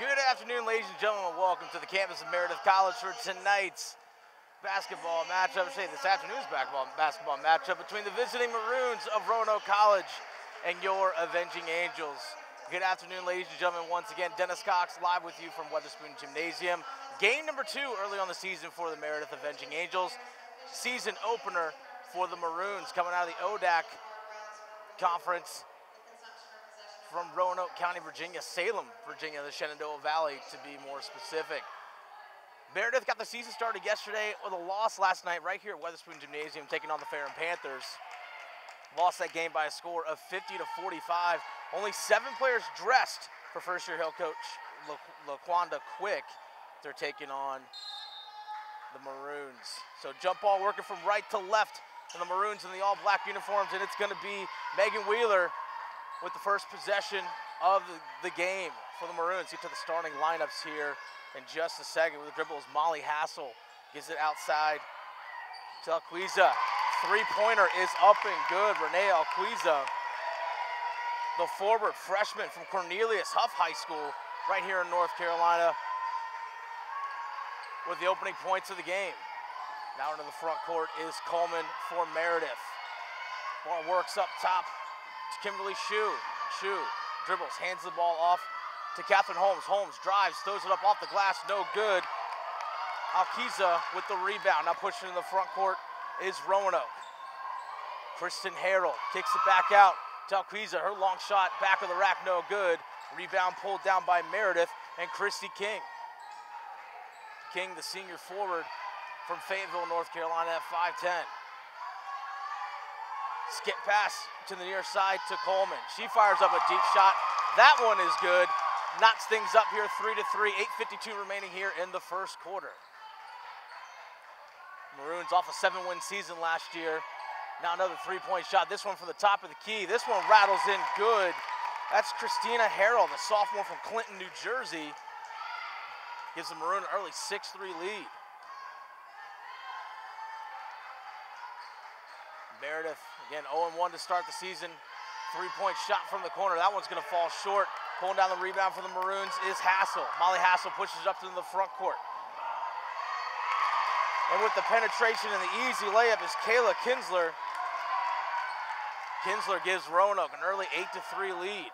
Good afternoon, ladies and gentlemen. Welcome to the campus of Meredith College for tonight's basketball matchup. This afternoon's basketball matchup between the visiting Maroons of Roanoke College and your Avenging Angels. Good afternoon, ladies and gentlemen. Once again, Dennis Cox live with you from Weatherspoon Gymnasium. Game number 2 early on the season for the Meredith Avenging Angels. Season opener for the Maroons coming out of the ODAC conference from Roanoke County, Virginia, Salem, Virginia, the Shenandoah Valley to be more specific. Meredith got the season started yesterday with a loss last night right here at Weatherspoon Gymnasium, taking on the Ferrum Panthers. Lost that game by a score of 50-45. Only 7 players dressed for first-year head coach LaQuanda Quick. They're taking on the Maroons. So jump ball working from right to left, and the Maroons in the all-black uniforms, and it's going to be Megan Wheeler with the first possession of the game for the Maroons. Get to the starting lineups here in just a second. With the dribble is Molly Hassel. Gives it outside to Alquiza. Three-pointer is up and good. Renee Alquiza, the forward freshman from Cornelius Huff High School right here in North Carolina, with the opening points of the game. Now into the front court is Coleman for Meredith. Ball works up top to Kimberly Shue. Shue dribbles, hands the ball off to Catherine Holmes. Holmes drives, throws it up off the glass, no good. Alquiza with the rebound. Now pushing in the front court is Roanoke. Kristen Harrell kicks it back out to Alquiza. Her long shot, back of the rack, no good. Rebound pulled down by Meredith and Christy King. King, the senior forward from Fayetteville, North Carolina at 5'10". Skip pass to the near side to Coleman. She fires up a deep shot. That one is good. Knocks things up here 3-3, 8:52 remaining here in the first quarter. Maroons off a 7-win season last year. Now another three-point shot. This one from the top of the key. This one rattles in good. That's Christina Harrell, the sophomore from Clinton, New Jersey. Gives the Maroon an early 6-3 lead. Meredith, again, 0-1 to start the season. Three-point shot from the corner. That one's going to fall short. Pulling down the rebound for the Maroons is Hassel. Molly Hassel pushes it up to the front court. And with the penetration and the easy layup is Kayla Kinsler. Kinsler gives Roanoke an early 8-3 lead.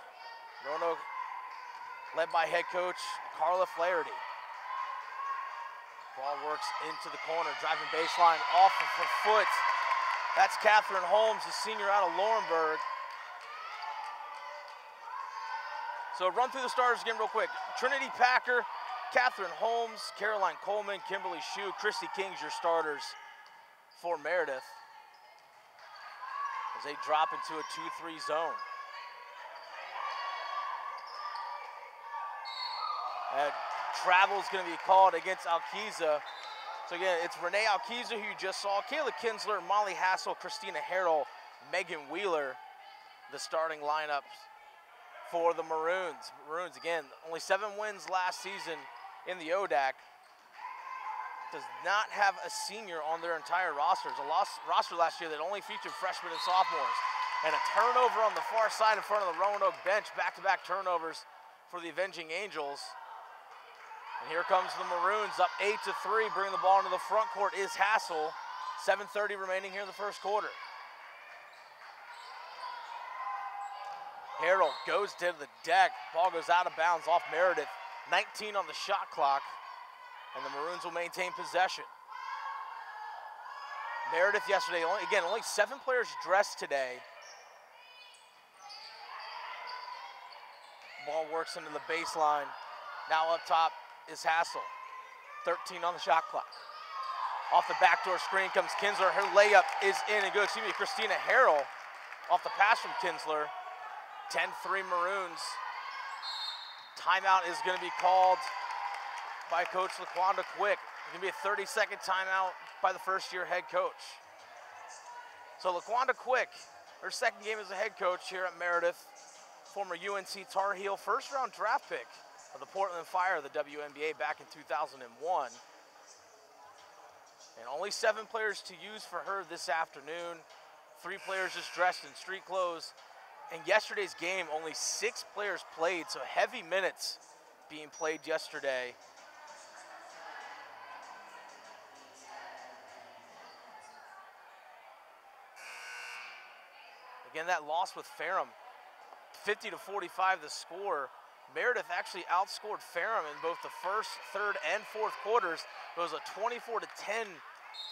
Roanoke led by head coach Carla Flaherty. Ball works into the corner, driving baseline off of her foot. That's Catherine Holmes, the senior out of Laurinburg. So run through the starters again real quick. Trinity Packer, Catherine Holmes, Caroline Coleman, Kimberly Shue, Christy King's your starters for Meredith as they drop into a 2-3 zone. Travel is going to be called against Alquiza. So again, it's Renee Alquiza, who you just saw, Kayla Kinsler, Molly Hassel, Christina Harrell, Megan Wheeler, the starting lineups for the Maroons. Maroons, again, only 7 wins last season in the ODAC. Does not have a senior on their entire roster. It's a roster last year that only featured freshmen and sophomores. And a turnover on the far side in front of the Roanoke bench, back-to-back turnovers for the Avenging Angels. And here comes the Maroons up 8-3, bringing the ball into the front court is Hassel. 7:30 remaining here in the first quarter. Harrell goes to the deck. Ball goes out of bounds off Meredith. 19 on the shot clock, and the Maroons will maintain possession. Meredith yesterday, only 7 players dressed today. Ball works into the baseline. Now up top is Hassel. 13 on the shot clock. Off the backdoor screen comes Kinsler. Her layup is in and good. Christina Harrell off the pass from Kinsler. 10-3 Maroons. Timeout is going to be called by Coach LaQuanda Quick. It's going to be a 30-second timeout by the first-year head coach. So LaQuanda Quick, her second game as a head coach here at Meredith. Former UNC Tar Heel first-round draft pick of the Portland Fire, the WNBA, back in 2001. And only 7 players to use for her this afternoon. 3 players just dressed in street clothes. In yesterday's game, only 6 players played, so heavy minutes being played yesterday. Again, that loss with Ferrum, 50-45 the score. Meredith actually outscored Ferrum in both the first, third, and fourth quarters. It was a 24-10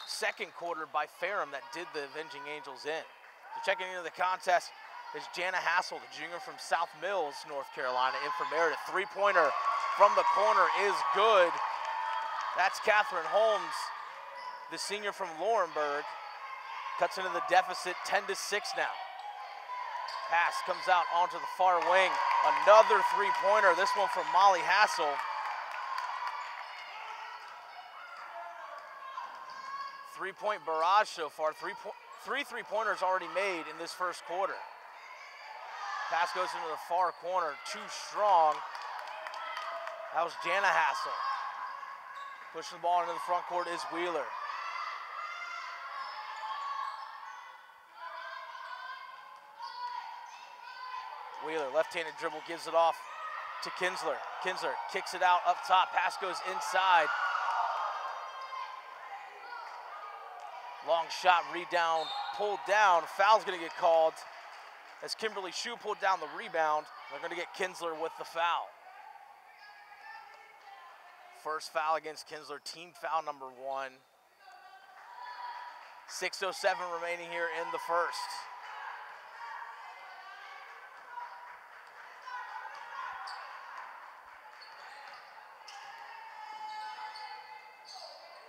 second quarter by Ferrum that did the Avenging Angels in. So checking into the contest is Jana Hassel, the junior from South Mills, North Carolina, in for Meredith. Three-pointer from the corner is good. That's Catherine Holmes, the senior from Laurinburg. Cuts into the deficit, 10-6 now. Pass comes out onto the far wing. Another three-pointer, this one from Molly Hassel. Three-point barrage so far. Three three-pointers already made in this first quarter. Pass goes into the far corner, too strong. That was Jana Hassel. Pushing the ball into the front court is Wheeler. Wheeler, left-handed dribble, gives it off to Kinsler. Kinsler kicks it out up top. Pass goes inside. Long shot, rebound, pulled down. Foul's going to get called as Kimberly Shue pulled down the rebound. They're going to get Kinsler with the foul. First foul against Kinsler, team foul number 1. 6:07 remaining here in the first.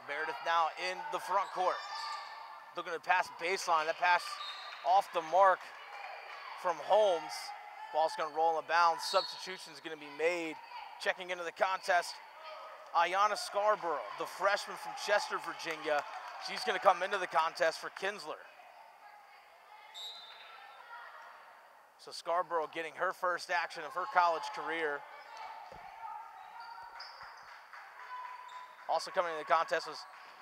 Meredith now in the front court. Looking to pass baseline. That pass off the mark from Holmes. Ball's going to roll in the bounds. Substitution is going to be made. Checking into the contest, Ayanna Scarborough, the freshman from Chester, Virginia. She's going to come into the contest for Kinsler. So Scarborough getting her first action of her college career. Also coming into the contest was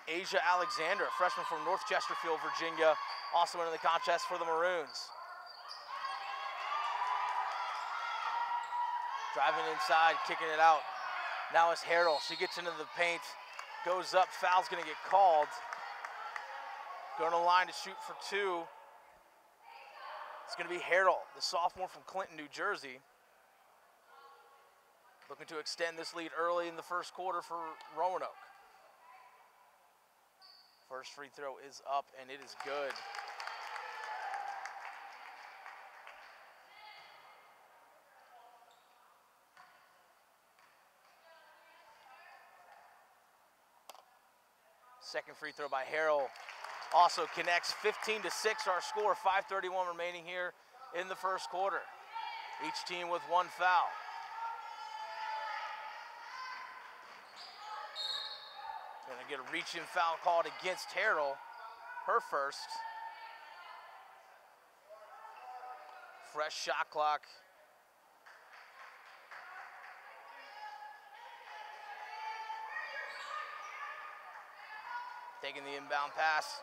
Asia Alexander, a freshman from North Chesterfield, Virginia, also into the contest for the Maroons. Driving inside, kicking it out. Now it's Harrell. She gets into the paint, goes up, foul's gonna get called. Going to the line to shoot for 2. It's gonna be Harrell, the sophomore from Clinton, New Jersey. Looking to extend this lead early in the first quarter for Roanoke. First free throw is up, and it is good. Second free throw by Harrell also connects. 15-6 our score, 5:31 remaining here in the first quarter. Each team with 1 foul. Gonna get a reach-in foul called against Harrell, her first. Fresh shot clock. Taking the inbound pass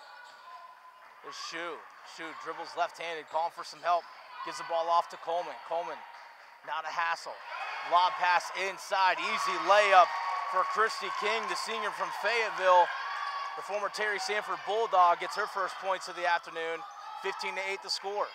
is Shue. Shue dribbles left-handed, calling for some help. Gives the ball off to Coleman. Coleman now to Hassel. Lob pass inside, easy layup for Christy King, the senior from Fayetteville. The former Terry Sanford Bulldog gets her first points of the afternoon. 15-8 the score.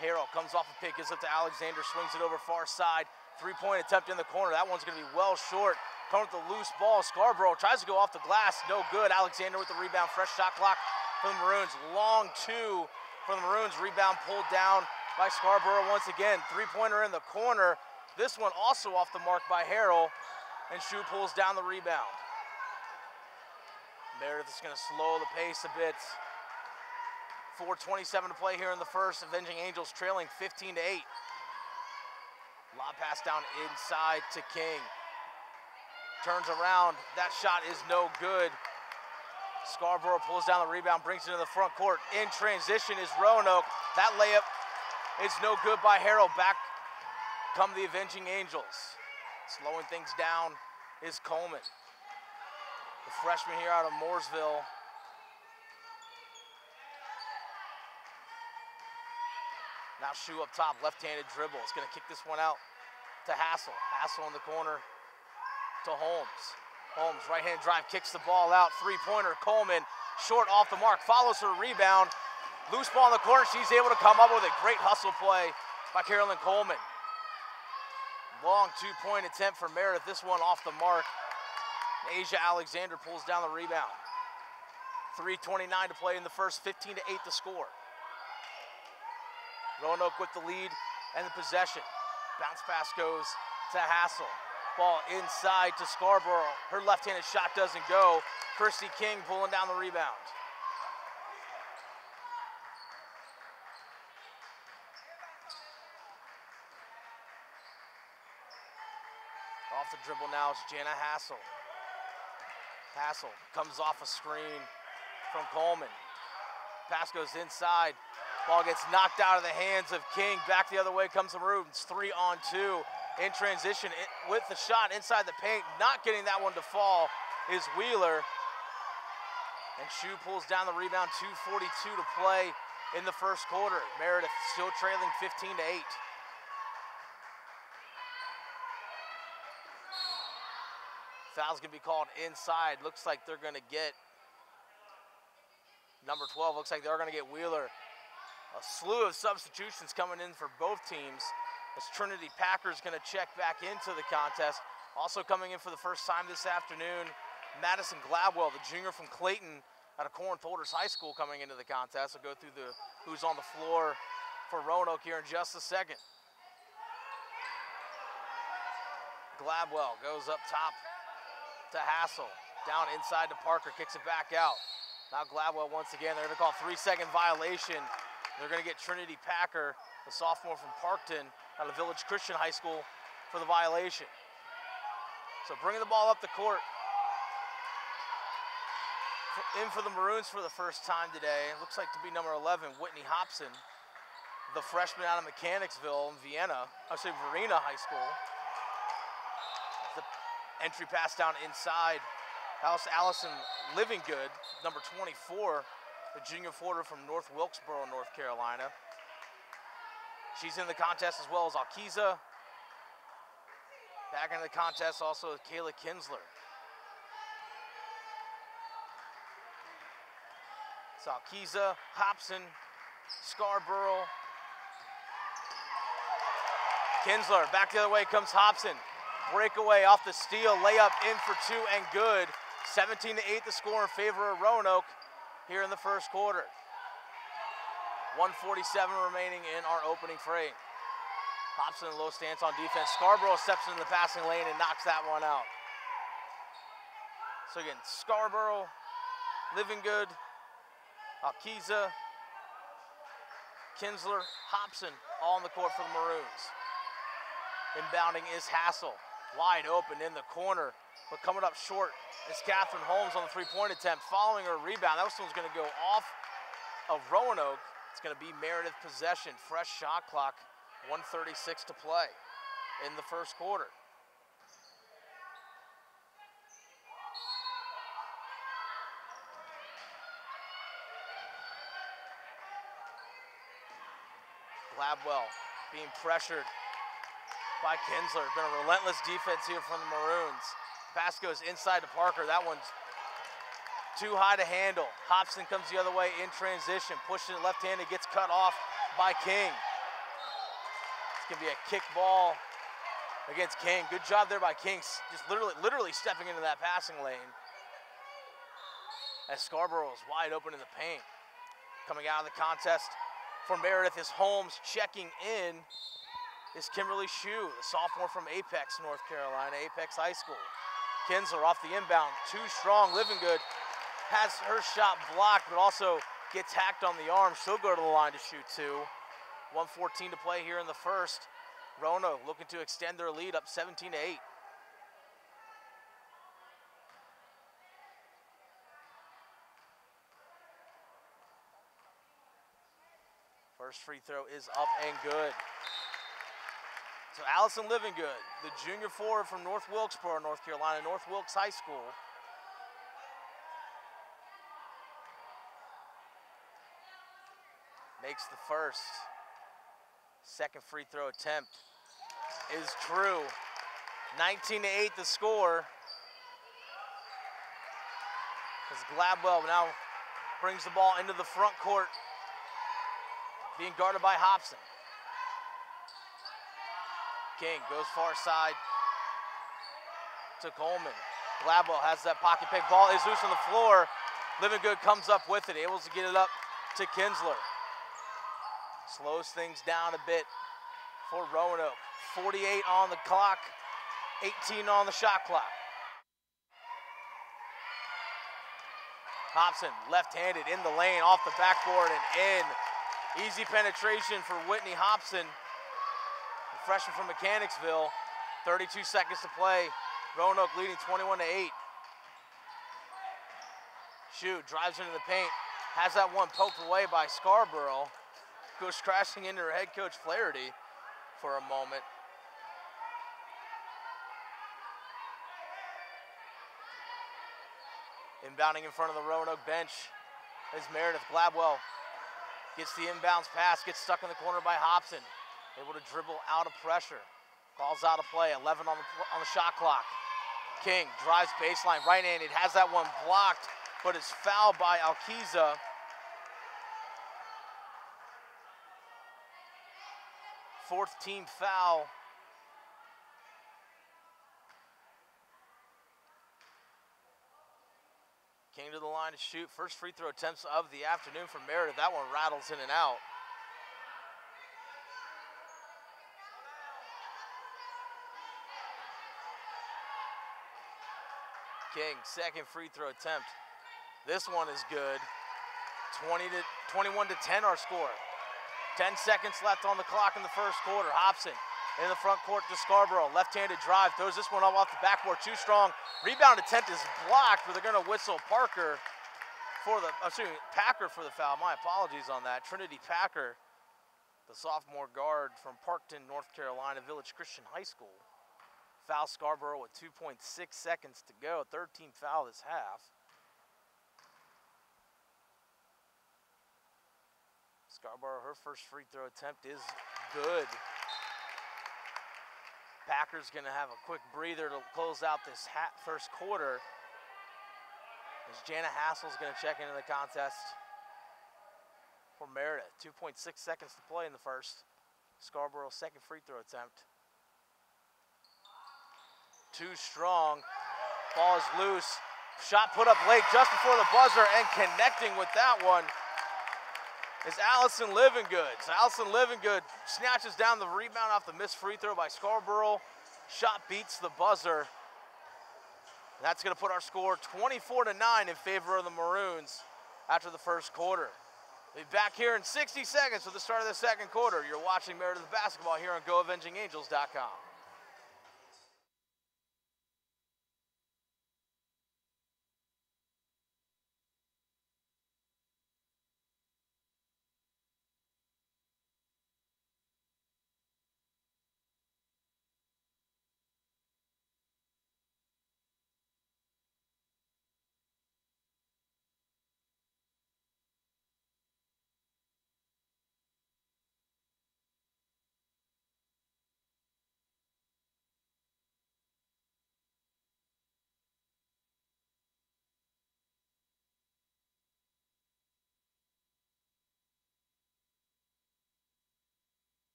Harrell comes off a pick, gives up to Alexander, swings it over far side. Three-point attempt in the corner. That one's going to be well short. Coming with the loose ball. Scarborough tries to go off the glass. No good. Alexander with the rebound. Fresh shot clock for the Maroons. Long 2 for the Maroons. Rebound pulled down by Scarborough once again. Three-pointer in the corner. This one also off the mark by Harrell. And Shue pulls down the rebound. Meredith is going to slow the pace a bit. 4:27 to play here in the first. Avenging Angels trailing 15-8. Lob pass down inside to King. Turns around. That shot is no good. Scarborough pulls down the rebound, brings it into the front court. In transition is Roanoke. That layup is no good by Harrell. Back come the Avenging Angels. Slowing things down is Coleman, the freshman here out of Mooresville. Now Shu up top, left-handed dribble. It's going to kick this one out to Hassel. Hassel in the corner to Holmes. Holmes, right-hand drive, kicks the ball out. Three-pointer, Coleman, short off the mark, follows her rebound. Loose ball in the corner. She's able to come up with a great hustle play by Carolyn Coleman. Long two-point attempt for Meredith. This one off the mark. Asia Alexander pulls down the rebound. 3:29 to play in the first, 15-8 the score. Roanoke with the lead and the possession. Bounce pass goes to Hassel. Ball inside to Scarborough. Her left-handed shot doesn't go. Christy King pulling down the rebound. Off the dribble now is Jana Hassel. Hassel comes off a screen from Coleman. Pass goes inside. Ball gets knocked out of the hands of King. Back the other way comes the Maroons. 3-on-2 in transition with the shot inside the paint. Not getting that one to fall is Wheeler. And Shu pulls down the rebound. 2:42 to play in the first quarter. Meredith still trailing 15-8. Foul's gonna be called inside. Looks like they're gonna get number 12. Looks like they're gonna get Wheeler. A slew of substitutions coming in for both teams as Trinity Packer's gonna check back into the contest. Also coming in for the first time this afternoon, Madison Gladwell, the junior from Clayton out of Corinth Holders High School, coming into the contest. I'll go through the who's on the floor for Roanoke here in just a second. Gladwell goes up top to Hassel, down inside to Parker, kicks it back out. Now Gladwell once again, they're gonna call 3-second violation. They're gonna get Trinity Packer, the sophomore from Parkton, out of Village Christian High School, for the violation. So bringing the ball up the court. In for the Maroons for the first time today, looks like to be number 11, Whitney Hobson, the freshman out of Mechanicsville in Vienna, Verena High School. The entry pass down inside. Allison Livingood, number 24, the junior forward from North Wilkesboro, North Carolina. She's in the contest as well as Alkiza. Back into the contest also Kayla Kinsler. It's Alkiza, Hobson, Scarborough. Kinsler, back the other way comes Hobson. Breakaway off the steal, layup in for two and good. 17-8 the score in favor of Roanoke here in the first quarter. 1:47 remaining in our opening frame. Hobson in low stance on defense. Scarborough steps into the passing lane and knocks that one out. So again, Scarborough, Livingood, Alkiza, Kinsler, Hobson, all on the court for the Maroons. Inbounding is Hassel, wide open in the corner, but coming up short is Catherine Holmes on the three-point attempt. Following her rebound, that one's gonna go off of Roanoke. It's gonna be Meredith possession, fresh shot clock, 1:36 to play in the first quarter. Gladwell being pressured by Kinsler. Been a relentless defense here from the Maroons. Pass goes inside to Parker. That one's too high to handle. Hobson comes the other way in transition, pushing it left-handed, gets cut off by King. It's gonna be a kick ball against King. Good job there by King, just literally stepping into that passing lane. As Scarborough is wide open in the paint. Coming out of the contest for Meredith is Holmes. Checking in is Kimberly Shu, the sophomore from Apex, North Carolina, Apex High School. Kinsler off the inbound, too strong. Livingood has her shot blocked, but also gets hacked on the arm. She'll go to the line to shoot two. 1:14 to play here in the first. Roanoke looking to extend their lead up 17-8. First free throw is up and good. So Allison Livingood, the junior forward from North Wilkesboro, North Carolina, North Wilkes High School. Makes the first. Second free throw attempt is true. 19-8 the score. As Gladwell now brings the ball into the front court, being guarded by Hobson. King goes far side to Coleman. Gladwell has that pocket pick. Ball is loose on the floor. Livingood comes up with it, able to get it up to Kinsler. Slows things down a bit for Roanoke. 48 on the clock, 18 on the shot clock. Hobson, left-handed in the lane, off the backboard and in. Easy penetration for Whitney Hobson, the freshman from Mechanicsville. 32 seconds to play. Roanoke leading 21-8. Shoot, drives into the paint, has that one poked away by Scarborough. Goes crashing into her head coach Flaherty for a moment. Inbounding in front of the Roanoke bench is Meredith. Gladwell gets the inbounds pass, gets stuck in the corner by Hobson. Able to dribble out of pressure. Calls out of play, 11 on the shot clock. King drives baseline, right-handed, has that one blocked, but is fouled by Alquiza. Fourth team foul. King to the line to shoot. First free throw attempts of the afternoon for Meredith. That one rattles in and out. King, second free throw attempt. This one is good. 21-10 our score. 10 seconds left on the clock in the first quarter. Hobson in the front court to Scarborough. Left-handed drive, throws this one up off the backboard, too strong. Rebound attempt is blocked, but they're gonna whistle Packer for the foul. My apologies on that. Trinity Packer, the sophomore guard from Parkton, North Carolina, Village Christian High School. Foul Scarborough with 2.6 seconds to go. Third team foul this half. Scarborough, her first free throw attempt is good. Packers gonna have a quick breather to close out this first quarter. As Jana Hassel's gonna check into the contest for Meredith. 2.6 seconds to play in the first. Scarborough's second free throw attempt. Too strong, ball is loose. Shot put up late just before the buzzer, and connecting with that one is Allison Livingood. So Allison Livingood snatches down the rebound off the missed free throw by Scarborough. Shot beats the buzzer. That's gonna put our score 24-9 in favor of the Maroons after the first quarter. We'll be back here in 60 seconds for the start of the second quarter. You're watching Meredith Basketball here on GoAvengingAngels.com.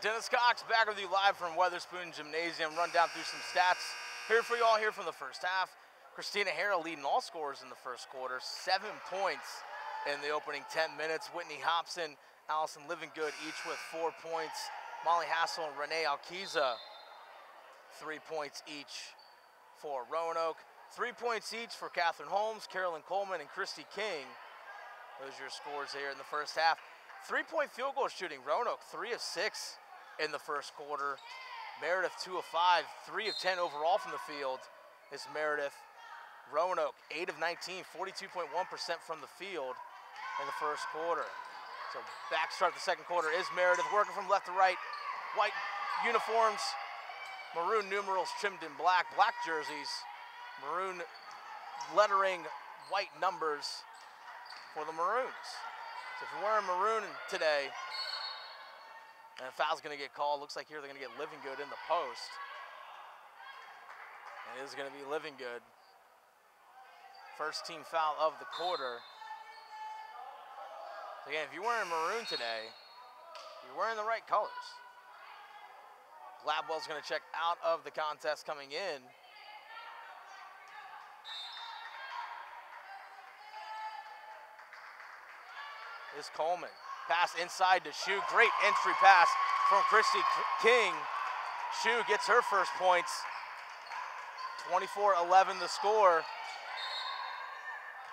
Dennis Cox back with you live from Weatherspoon Gymnasium. Run down through some stats here for you all here from the first half. Christina Harrell leading all scorers in the first quarter. 7 points in the opening 10 minutes. Whitney Hobson, Allison Livingood each with 4 points. Molly Hassel and Renee Alquiza, 3 points each for Roanoke. 3 points each for Catherine Holmes, Carolyn Coleman, and Christy King. Those are your scores here in the first half. 3-point field goal shooting. Roanoke 3 of 6 in the first quarter. Meredith 2 of 5, 3 of 10 overall from the field is Meredith. Roanoke 8 of 19, 42.1% from the field in the first quarter. So back start the second quarter is Meredith working from left to right. uniforms, maroon numerals trimmed in black, black jerseys, maroon lettering, white numbers for the Maroons. So if you're wearing maroon today, and a foul's gonna get called, looks like here they're gonna get Living Good in the post. And it is gonna be Living Good. First team foul of the quarter. So again, if you're wearing maroon today, you're wearing the right colors. Gladwell's gonna check out of the contest coming in. Is Coleman. Pass inside to Shu. Great entry pass from Christy King. Shu gets her first points. 24-11 the score.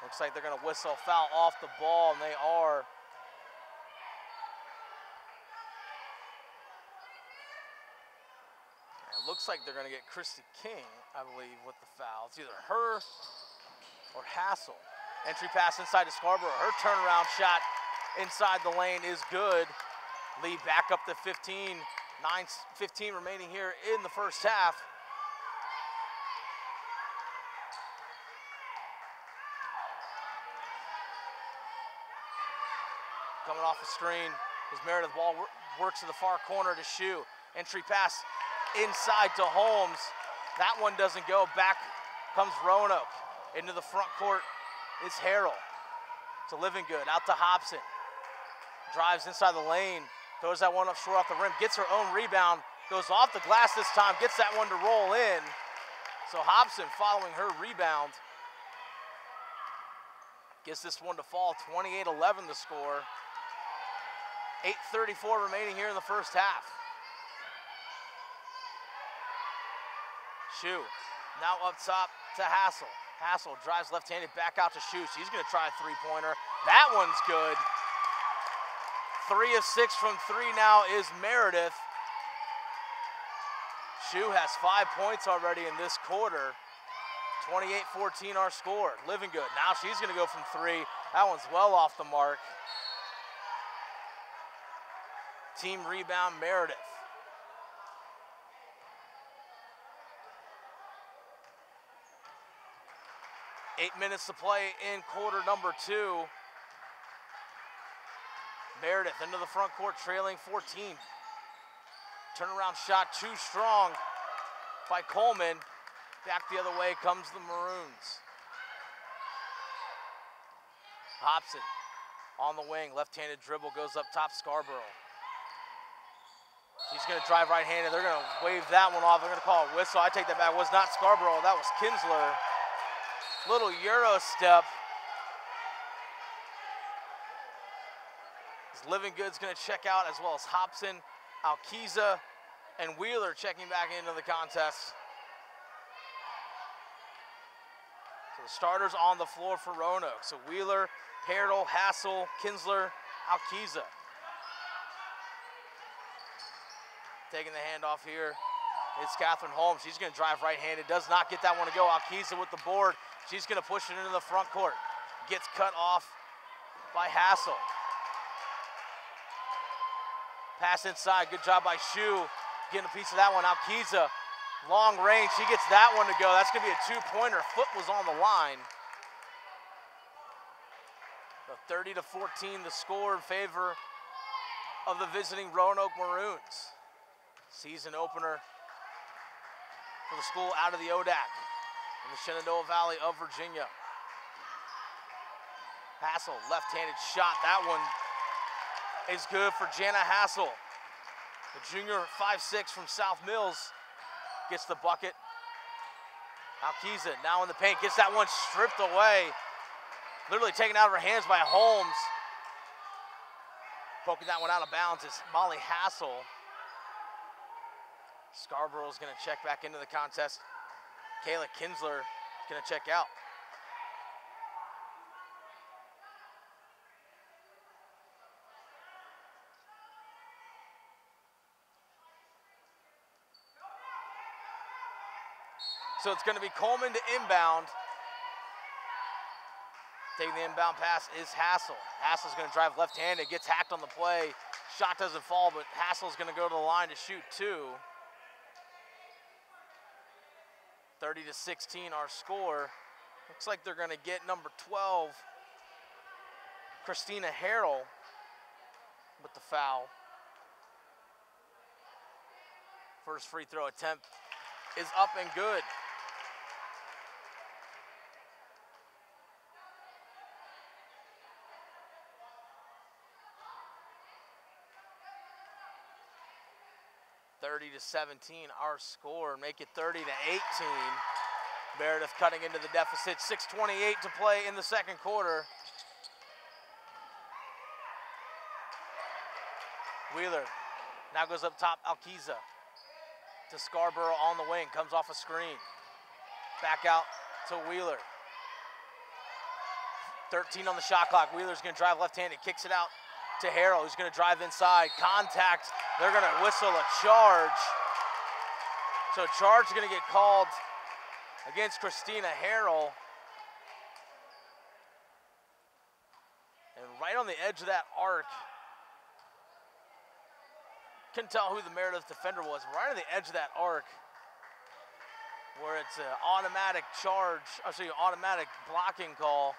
Looks like they're going to whistle foul off the ball, and they are. It looks like they're going to get Christy King, I believe, with the foul. It's either her or Hassel. Entry pass inside to Scarborough. Her turnaround shot inside the lane is good. Lead back up to 15. 9:15 remaining here in the first half. Coming off the screen is Meredith. Ball works to the far corner to Shu. Entry pass inside to Holmes. That one doesn't go. Back comes Roanoke. Into the front court is Harrell. To Living Good, out to Hobson. Drives inside the lane. Throws that one up short off the rim. Gets her own rebound. Goes off the glass this time. Gets that one to roll in. So Hobson following her rebound. Gets this one to fall. 28-11 the score. 8:34 remaining here in the first half. Shu now up top to Hassel. Hassel drives left-handed back out to Shu. She's going to try a three-pointer. That one's good. 3 of 6 from 3 now is Meredith. Shu has 5 points already in this quarter. 28-14 our score. Living Good. Now she's going to go from 3. That one's well off the mark. Team rebound, Meredith. Eight minutes to play in quarter number 2. Meredith into the front court, trailing 14. Turnaround shot too strong by Coleman. Back the other way comes the Maroons. Hobson on the wing, left-handed dribble, goes up top, Scarborough. She's gonna drive right-handed. They're gonna wave that one off. They're gonna call a whistle. I take that back. It was not Scarborough, that was Kinsler. Little Euro step. Living Good's gonna check out, as well as Hobson, Alkiza, and Wheeler checking back into the contest. So the starters on the floor for Roanoke. So Wheeler, Harrell, Hassel, Kinsler, Alkiza. Taking the handoff here is Catherine Holmes. She's gonna drive right-handed, does not get that one to go. Alkiza with the board. She's gonna push it into the front court. Gets cut off by Hassel. Pass inside, good job by Shu. Getting a piece of that one. Alkiza, long range, she gets that one to go. That's gonna be a two-pointer. Foot was on the line. The 30-14, the score in favor of the visiting Roanoke Maroons. Season opener for the school out of the ODAC in the Shenandoah Valley of Virginia. Hassel, left-handed shot. That one is good for Jana Hassel. The junior 5'6" from South Mills gets the bucket. Alkiza now in the paint, gets that one stripped away. Literally taken out of her hands by Holmes. Poking that one out of bounds is Molly Hassel. Scarborough's gonna check back into the contest. Kayla Kinsler is gonna check out. So it's gonna be Coleman to inbound. Taking the inbound pass is Hassel. Hassel's gonna drive left-handed, gets hacked on the play. Shot doesn't fall, but Hassel's going to go to the line to shoot two. 30-16 our score. Looks like they're going to get number 12, Christina Harrell, with the foul. First free throw attempt is up and good. (30-17) our score, make it 30-18. Meredith cutting into the deficit, 6:28 to play in the second quarter. Wheeler now goes up top, Alquiza to Scarborough on the wing, comes off a screen. Back out to Wheeler. 13 on the shot clock. Wheeler's gonna drive left-handed, kicks it out to Harrell, who's gonna drive inside. Contact, they're gonna whistle a charge. So a charge is gonna get called against Christina Harrell. And right on the edge of that arc, couldn't tell who the Meredith defender was, right on the edge of that arc where it's an automatic charge, automatic blocking call.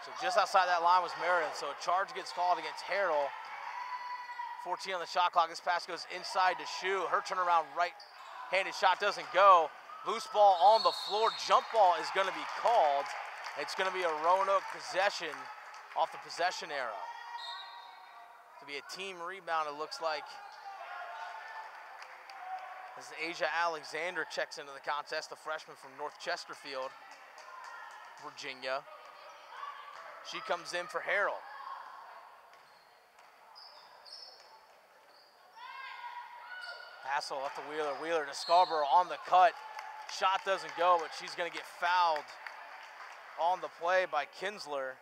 So just outside that line was Meredith, so a charge gets called against Harrell. 14 on the shot clock, this pass goes inside to Shu. Her turnaround right-handed shot doesn't go. Loose ball on the floor, jump ball is gonna be called. It's gonna be a Roanoke possession off the possession arrow. To be a team rebound, it looks like. As Asia Alexander checks into the contest, the freshman from North Chesterfield, Virginia. She comes in for Harrell. Hassel up to Wheeler. Wheeler to Scarborough on the cut. Shot doesn't go, but she's going to get fouled on the play by Kinsler.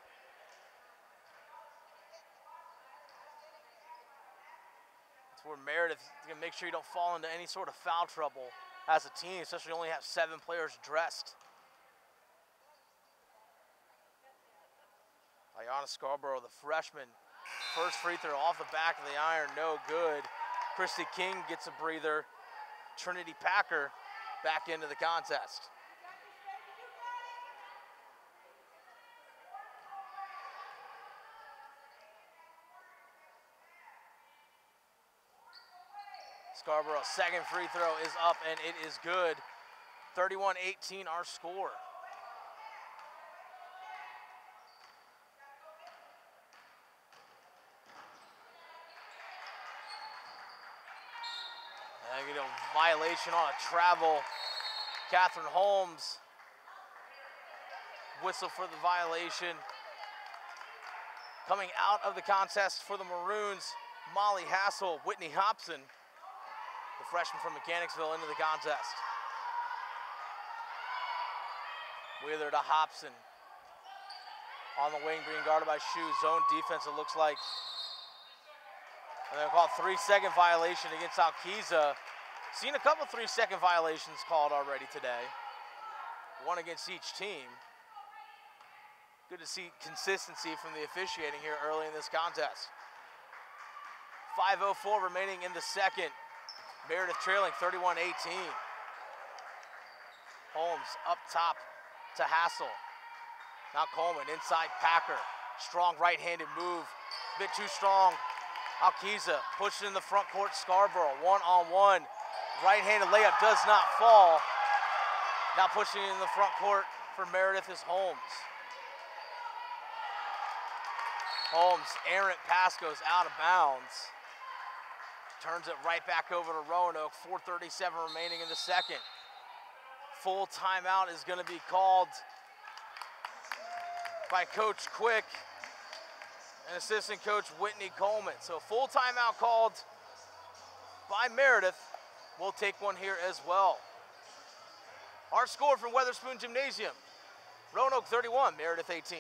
That's where Meredith is going to make sure you don't fall into any sort of foul trouble as a team, especially only have 7 players dressed. Ayanna Scarborough, the freshman. First free throw off the back of the iron, no good. Christy King gets a breather. Trinity Packer back into the contest. Scarborough's second free throw is up and it is good. 31-18 our score. Violation on a travel. Catherine Holmes, whistle for the violation. Coming out of the contest for the Maroons, Molly Hassel, Whitney Hobson, the freshman from Mechanicsville, into the contest. Wheeler to Hobson. On the wing, being guarded by Shu. Zone defense, it looks like. And they'll call a 3-second violation against Alquiza. Seen a couple 3-second violations called already today. One against each team. Good to see consistency from the officiating here early in this contest. 5:04 remaining in the second. Meredith trailing 31-18. Holmes up top to Hassel. Now Coleman inside Packer. Strong right-handed move. Bit too strong. Alquiza pushed in the front court. Scarborough one-on-one. Right-handed layup does not fall. Now pushing in the front court for Meredith is Holmes. Holmes, errant pass goes out of bounds. Turns it right back over to Roanoke. 4:37 remaining in the second. Full timeout is going to be called by Coach Quick and assistant coach Whitney Coleman. So full timeout called by Meredith. We'll take one here as well. Our score from Weatherspoon Gymnasium, Roanoke 31, Meredith 18.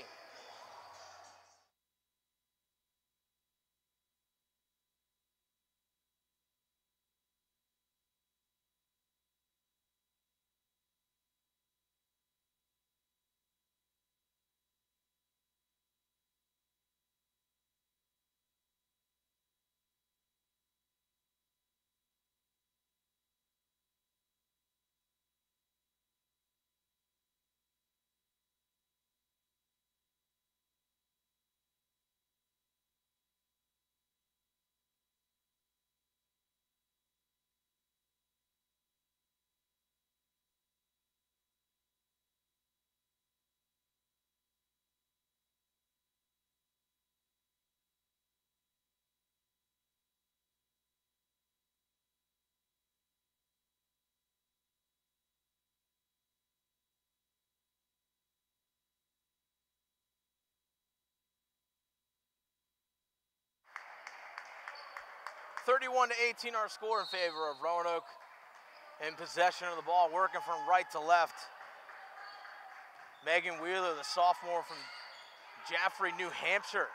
31-18 our score in favor of Roanoke. In possession of the ball, working from right to left. Megan Wheeler, the sophomore from Jaffrey, New Hampshire,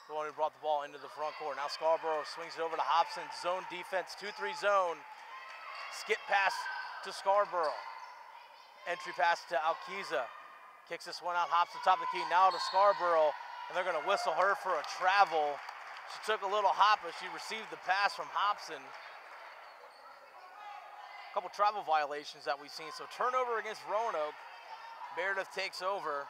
the one who brought the ball into the front court. Now Scarborough swings it over to Hobson. Zone defense, 2-3 zone. Skip pass to Scarborough. Entry pass to Alquiza. Kicks this one out, Hobson top of the key, now to Scarborough, and they're gonna whistle her for a travel. She took a little hop, but she received the pass from Hobson. A couple travel violations that we've seen, so turnover against Roanoke. Meredith takes over.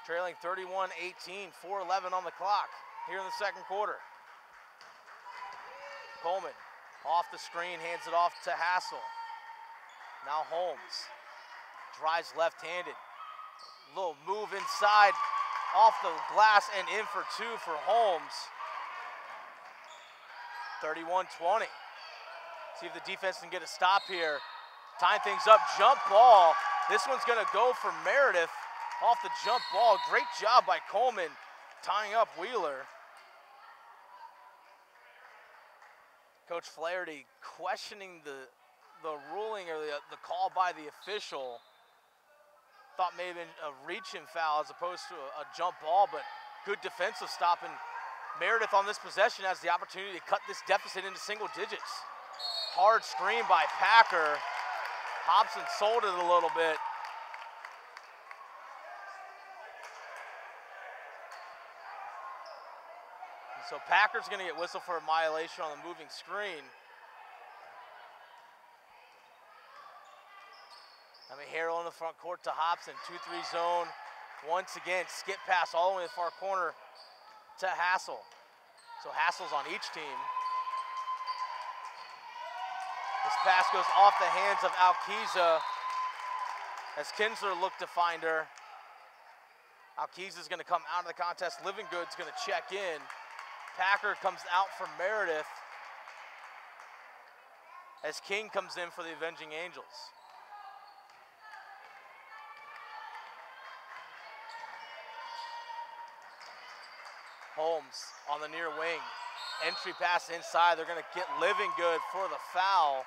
Trailing 31-18, 4:11 on the clock here in the second quarter. Coleman off the screen, hands it off to Hassel. Now Holmes drives left-handed. Little move inside, off the glass and in for two for Holmes. 31-20. See if the defense can get a stop here. Tying things up, jump ball. This one's gonna go for Meredith off the jump ball. Great job by Coleman tying up Wheeler. Coach Flaherty questioning the ruling or the call by the official. Thought maybe a reaching foul as opposed to a jump ball, but good defensive stop. And Meredith on this possession has the opportunity to cut this deficit into single digits. Hard screen by Packer. Hobson sold it a little bit. And so Packer's gonna get whistled for a violation on the moving screen. Harrell in the front court to Hobson, 2-3 zone. Once again, skip pass all the way to the far corner to Hassel. So Hassel's on each team. This pass goes off the hands of Alquiza as Kinsler looked to find her. Alquiza's gonna come out of the contest. Living Good's gonna check in. Packer comes out for Meredith as King comes in for the Avenging Angels. Holmes on the near wing. Entry pass inside. They're going to get Living Good for the foul.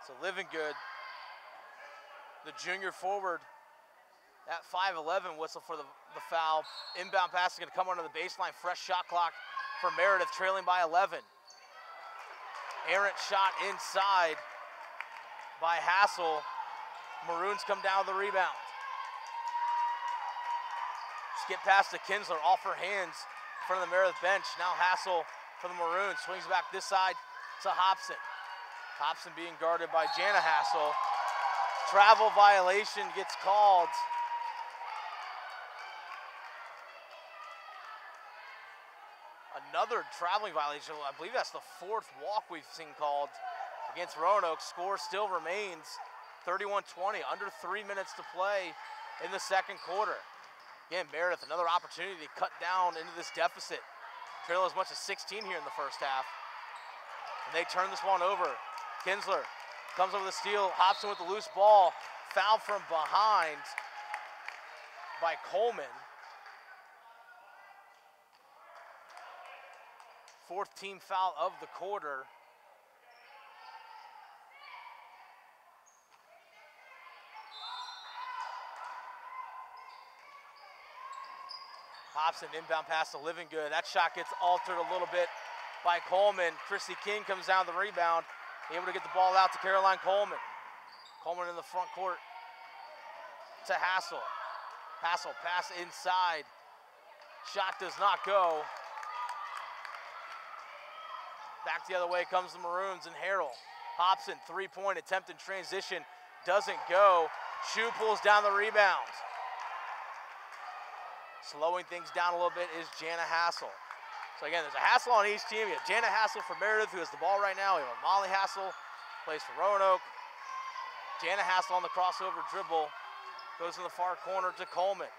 So Living Good, the junior forward at 5'11", whistle for the foul. Inbound pass is going to come under the baseline. Fresh shot clock for Meredith, trailing by 11. Errant shot inside by Hassel. Maroons come down with the rebound. Skip pass to Kinsler, off her hands in front of the Meredith bench. Now Hassel for the Maroons, swings back this side to Hobson. Hobson being guarded by Jana Hassel. Travel violation gets called. Another traveling violation. I believe that's the fourth walk we've seen called against Roanoke. Score still remains 31-20, under 3 minutes to play in the second quarter. Again, Meredith, another opportunity to cut down into this deficit. Trail as much as 16 here in the first half. And they turn this one over. Kinsler comes over the steal. Hobson with the loose ball. Foul from behind by Coleman. Fourth team foul of the quarter. Hobson, inbound pass to Living Good. That shot gets altered a little bit by Coleman. Chrissy King comes down the rebound, able to get the ball out to Caroline Coleman. Coleman in the front court to Hassel. Hassel, pass inside. Shot does not go. Back the other way comes the Maroons and Harrell. Hobson, three-point attempt in transition, doesn't go. Shu pulls down the rebound. Slowing things down a little bit is Jana Hassel. So again, there's a Hassel on each team. We have Jana Hassel for Meredith, who has the ball right now. We have Molly Hassel, plays for Roanoke. Jana Hassel on the crossover dribble. Goes to the far corner to Coleman.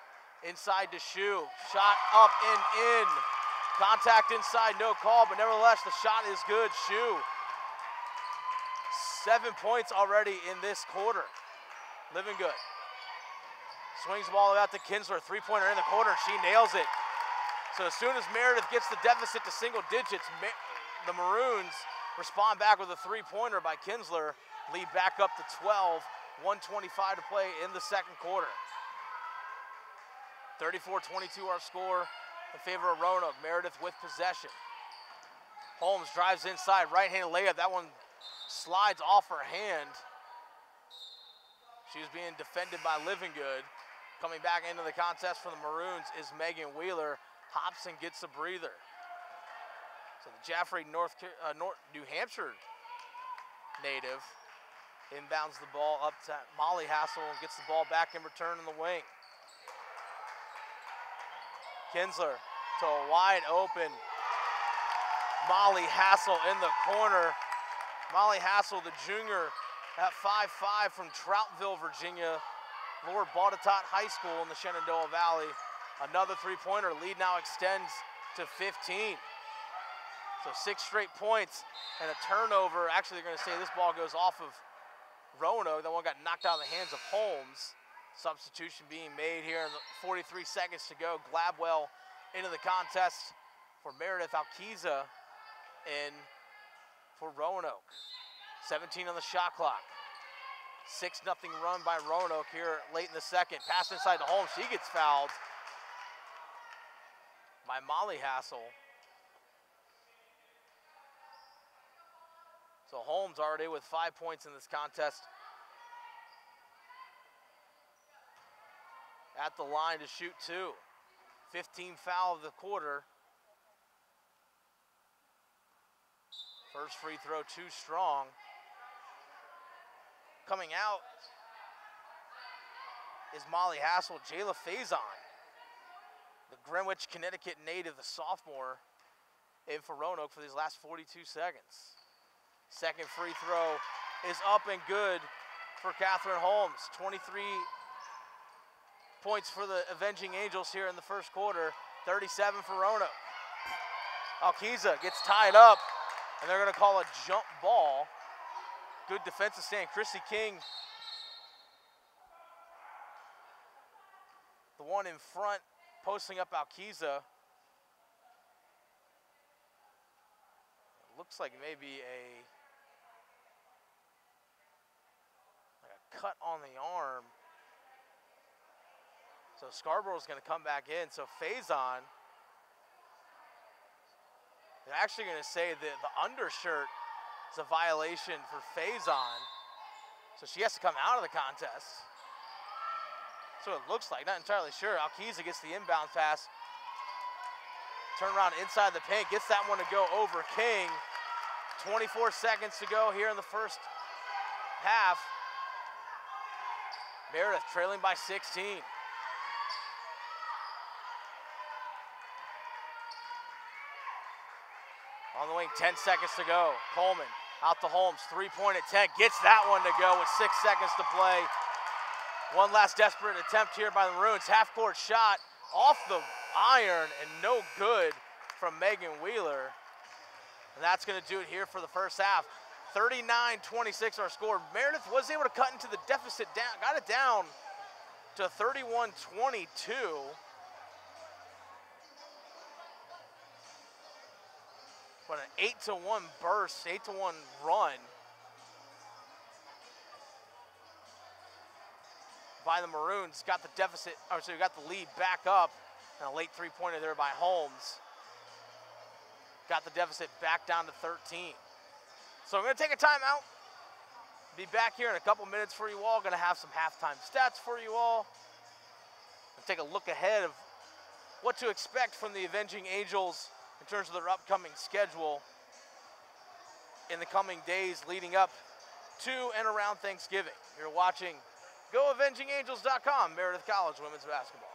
Inside to Shu. Shot up and in. Contact inside, no call, but nevertheless, the shot is good. Shu. 7 points already in this quarter. Living Good. Swings the ball out to Kinsler, three-pointer in the corner, she nails it. So as soon as Meredith gets the deficit to single digits, the Maroons respond back with a three-pointer by Kinsler, lead back up to 12, 1:25 to play in the second quarter. 34-22 our score in favor of Roanoke. Meredith with possession. Holmes drives inside, right-handed layup. That one slides off her hand. She's being defended by Livingood. Coming back into the contest for the Maroons is Megan Wheeler. Hops and gets a breather. So the Jaffrey, New Hampshire native inbounds the ball up to Molly Hassel and gets the ball back in return in the wing. Kinsler to a wide open Molly Hassel in the corner. Molly Hassel, the junior at 5'5" from Troutville, Virginia, Lord Botetourt High School in the Shenandoah Valley. Another three-pointer. Lead now extends to 15. So 6 straight points and a turnover. Actually, they're going to say this ball goes off of Roanoke. That one got knocked out of the hands of Holmes. Substitution being made here in the 43 seconds to go. Gladwell into the contest for Meredith. Alquiza in for Roanoke. 17 on the shot clock. 6-0 run by Roanoke here late in the second. Pass inside to Holmes. She gets fouled by Molly Hassel. So Holmes already with 5 points in this contest. At the line to shoot 2. 15 foul of the quarter. First free throw too strong. Coming out is Molly Hassel. Jayla Faison, the Greenwich, Connecticut native, the sophomore, in for Roanoke for these last 42 seconds. Second free throw is up and good for Catherine Holmes. 23 points for the Avenging Angels here in the first quarter. 37 for Roanoke. Alquiza gets tied up, and they're going to call a jump ball. Good defensive stand. Chrissy King, the one in front, posting up Alquiza. Looks like maybe a cut on the arm. So Scarborough's going to come back in. So Faison, they're actually going to say that the undershirt is a violation for Faison. So she has to come out of the contest. So it looks like, not entirely sure. Alquiza gets the inbound pass. Turn around inside the paint, gets that one to go over King. 24 seconds to go here in the first half. Meredith trailing by 16. On the wing, 10 seconds to go. Coleman out to Holmes, 3-point attempt, gets that one to go with 6 seconds to play. One last desperate attempt here by the Maroons. Half-court shot off the iron and no good from Megan Wheeler. And that's going to do it here for the first half. 39-26 our score. Meredith was able to cut into the deficit down, got it down to 31-22. But an 8-1 burst, 8-1 run by the Maroons. Got the deficit, or so we got the lead back up, and a late three-pointer there by Holmes. Got the deficit back down to 13. So I'm going to take a timeout. Be back here in a couple minutes for you all. Going to have some halftime stats for you all. And take a look ahead of what to expect from the Avenging Angels in terms of their upcoming schedule in the coming days leading up to and around Thanksgiving. You're watching GoAvengingAngels.com, Meredith College women's basketball.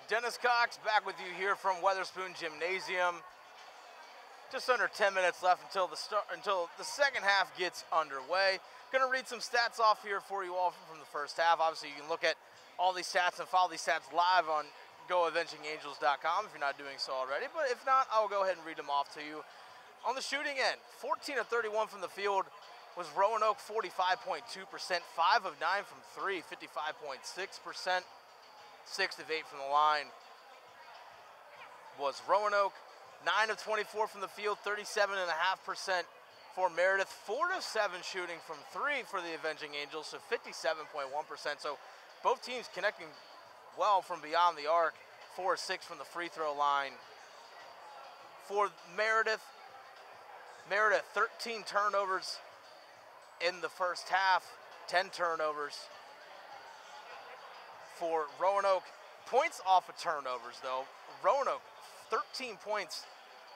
Dennis Cox back with you here from Weatherspoon Gymnasium. Just under 10 minutes left until the second half gets underway. Gonna read some stats off here for you all from the first half. Obviously, you can look at all these stats and follow these stats live on GoAvengingAngels.com if you're not doing so already. But if not, I'll go ahead and read them off to you. On the shooting end, 14 of 31 from the field was Roanoke, 45.2%, 5 of 9 from 3, 55.6%. 6 of 8 from the line was Roanoke. 9 of 24 from the field, 37.5% for Meredith. 4 of 7 shooting from 3 for the Avenging Angels, so 57.1%. So both teams connecting well from beyond the arc. 4 of 6 from the free throw line. For Meredith, 13 turnovers in the first half, 10 turnovers. For Roanoke, points off of turnovers though. Roanoke, 13 points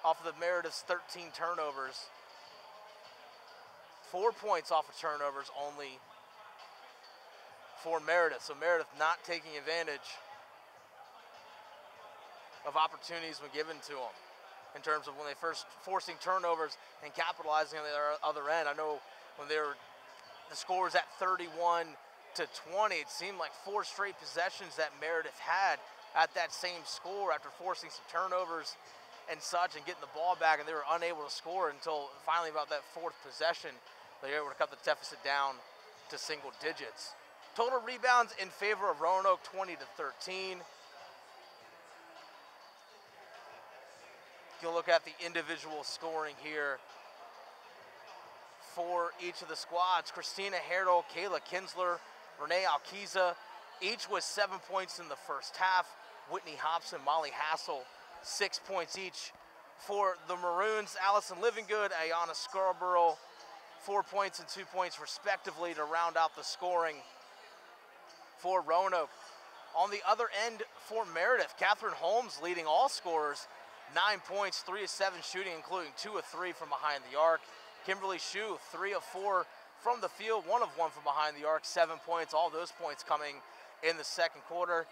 off of the Meredith's 13 turnovers. 4 points off of turnovers only for Meredith. So Meredith not taking advantage of opportunities when given to them in terms of when they first forcing turnovers and capitalizing on the other end. I know when the score was at 31-20, it seemed like 4 straight possessions that Meredith had at that same score after forcing some turnovers and such and getting the ball back, and they were unable to score until finally about that 4th possession they were able to cut the deficit down to single digits. Total rebounds in favor of Roanoke, 20-13. You'll look at the individual scoring here for each of the squads. Christina Herdel, Kayla Kinsler, Renee Alquiza, each with 7 points in the first half. Whitney Hobson, Molly Hassel, 6 points each. For the Maroons, Allison Livingood, Ayana Scarborough, 4 points and 2 points respectively to round out the scoring for Roanoke. On the other end for Meredith, Catherine Holmes leading all scorers, 9 points, 3 of 7 shooting, including 2 of 3 from behind the arc. Kimberly Shue, 3 of 4 from the field, 1 of 1 from behind the arc, 7 points, all those points coming in the second quarter.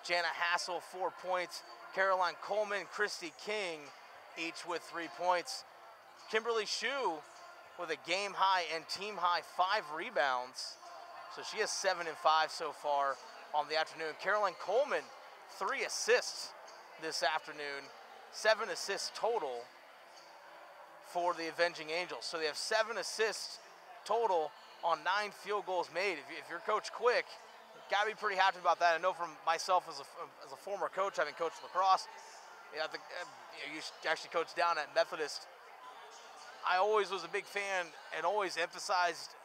Jana Hassel, 4 points. Caroline Coleman, Christy King, each with 3 points. Kimberly Shue with a game high and team high 5 rebounds. So she has 7 and 5 so far on the afternoon. Caroline Coleman, 3 assists this afternoon, 7 assists total for the Avenging Angels. So they have 7 assists total on 9 field goals made. If you're Coach Quick, you gotta be pretty happy about that. I know from myself as a former coach, having coached lacrosse, you actually coached down at Methodist. I always was a big fan and always emphasized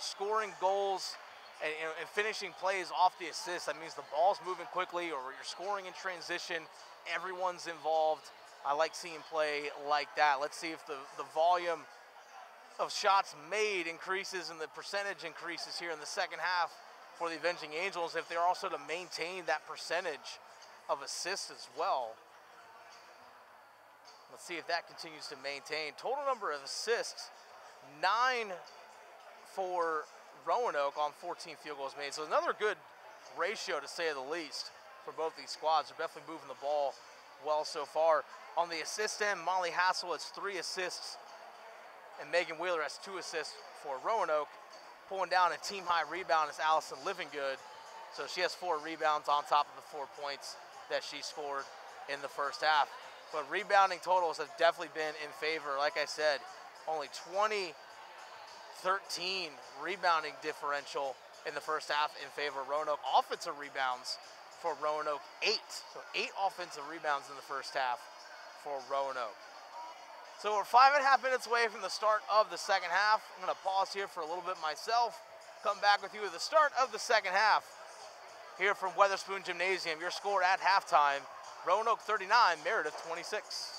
scoring goals and finishing plays off the assist. That means the ball's moving quickly or you're scoring in transition. Everyone's involved. I like seeing play like that. Let's see if the volume of shots made increases and the percentage increases here in the second half for the Avenging Angels, if they're also to maintain that percentage of assists as well. Let's see if that continues to maintain. Total number of assists, 9 for Roanoke on 14 field goals made. So another good ratio, to say the least, for both these squads. They're definitely moving the ball well so far. On the assist end, Molly Hassel has 3 assists, and Megan Wheeler has 2 assists for Roanoke. Pulling down a team-high rebound is Allison Livingood. So she has 4 rebounds on top of the 4 points that she scored in the first half. But rebounding totals have definitely been in favor. Like I said, only 20-13 rebounding differential in the first half in favor of Roanoke. Offensive rebounds for Roanoke, 8. So 8 offensive rebounds in the first half for Roanoke. So we're 5.5 minutes away from the start of the second half. I'm gonna pause here for a little bit myself. Come back with you at the start of the second half here from Weatherspoon Gymnasium. Your score at halftime, Roanoke 39, Meredith 26.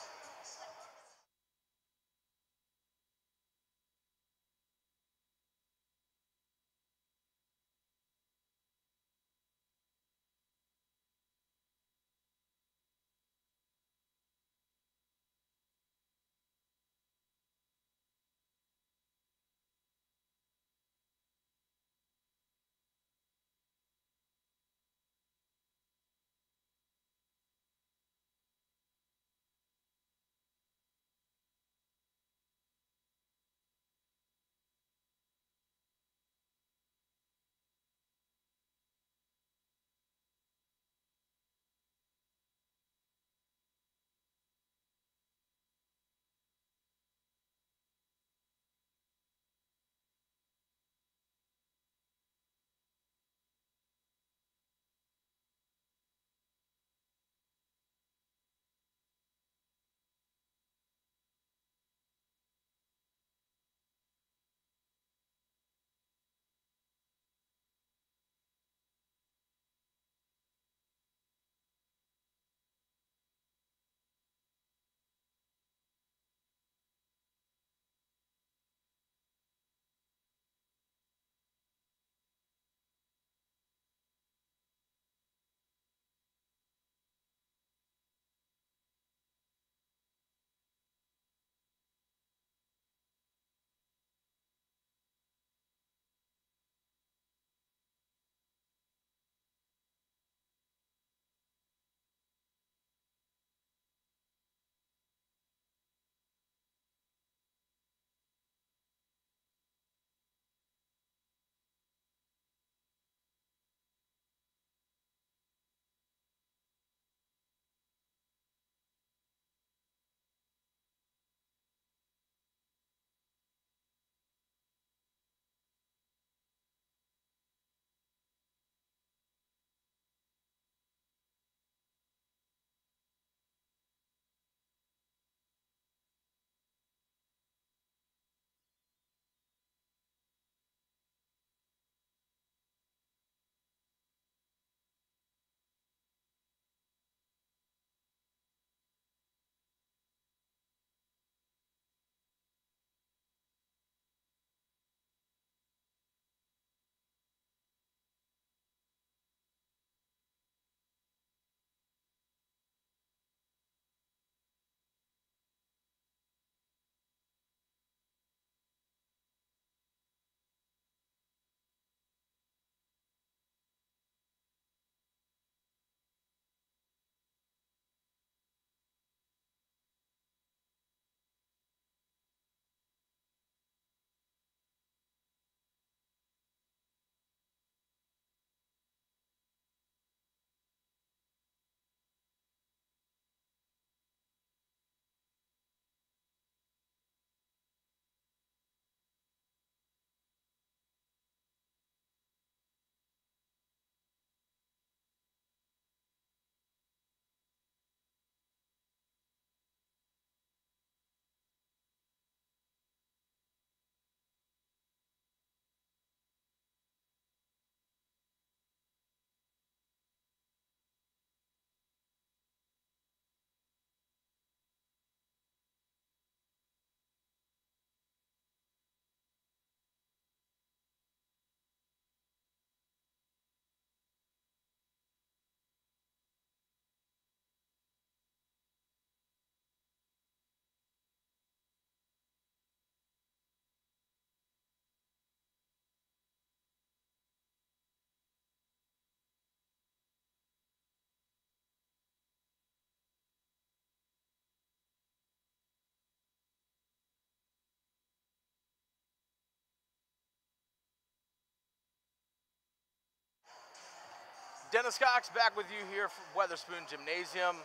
Dennis Cox back with you here from Weatherspoon Gymnasium.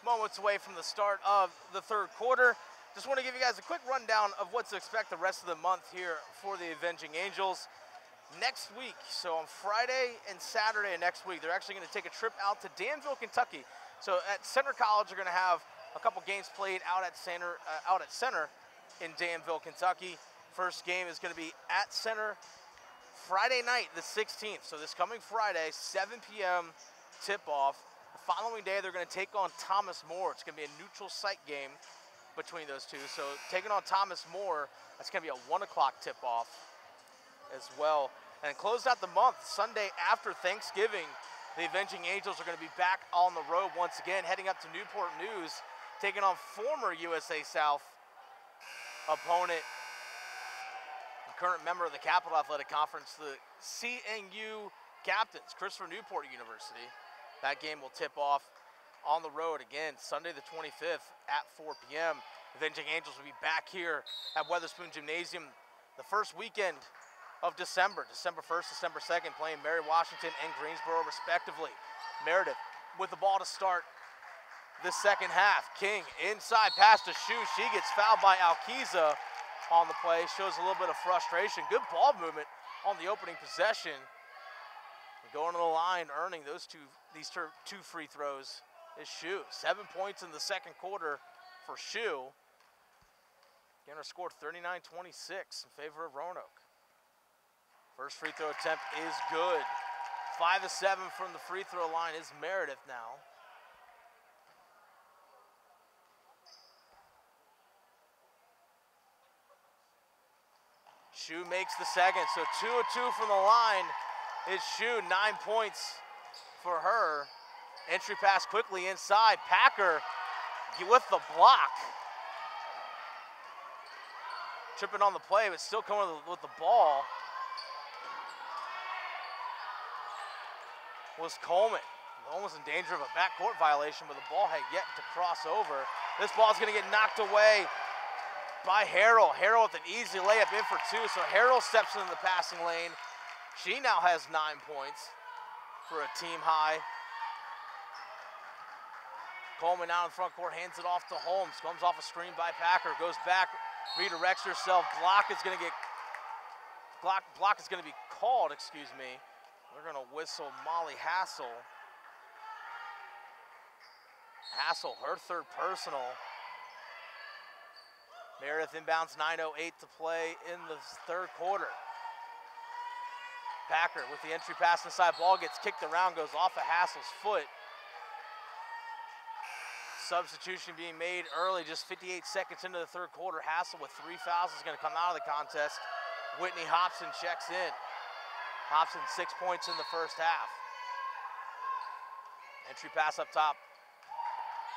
Moments away from the start of the third quarter. Just want to give you guys a quick rundown of what to expect the rest of the month here for the Avenging Angels. Next week, so on Friday and Saturday of next week, they're actually going to take a trip out to Danville, Kentucky. So at Center College, they're going to have a couple games played out at Center in Danville, Kentucky. First game is going to be at Center Friday night, the 16th. So this coming Friday, 7 p.m. tip-off. The following day, they're going to take on Thomas More. It's going to be a neutral site game between those two. So taking on Thomas More, that's going to be a 1 o'clock tip-off as well. And close out the month, Sunday after Thanksgiving, the Avenging Angels are going to be back on the road once again, heading up to Newport News, taking on former USA South opponent, current member of the Capital Athletic Conference, the CNU captains, Christopher Newport University. That game will tip off on the road again Sunday the 25th at 4 p.m. Avenging Angels will be back here at Weatherspoon Gymnasium the first weekend of December, December 1st, December 2nd, playing Mary Washington and Greensboro respectively. Meredith with the ball to start the second half. King inside pass to Shu. She gets fouled by Alkiza on the play, shows a little bit of frustration. Good ball movement on the opening possession. And going to the line, earning these two free throws is Shu. 7 points in the second quarter for Shu. Getting her score 39-26 in favor of Roanoke. First free throw attempt is good. 5 of 7 from the free throw line is Meredith now. Shu makes the second, so 2 of 2 from the line is Shu, 9 points for her. Entry pass quickly inside, Packer with the block. Tripping on the play, but still coming with the ball was Coleman. Almost in danger of a backcourt violation, but the ball had yet to cross over. This ball's gonna get knocked away by Harrell. Harrell with an easy layup in for 2, so Harrell steps into the passing lane. She now has 9 points for a team high. Coleman out in front court, hands it off to Holmes. Comes off a screen by Packer, goes back, redirects herself. Block is gonna be called, excuse me. We're gonna whistle Molly Hassel. Hassel, her third personal. Meredith inbounds, 9:08 to play in the third quarter. Packer with the entry pass inside, ball gets kicked around, goes off of Hassel's foot. Substitution being made early, just 58 seconds into the third quarter. Hassel with 3 fouls is gonna come out of the contest. Whitney Hobson checks in. Hobson 6 points in the first half. Entry pass up top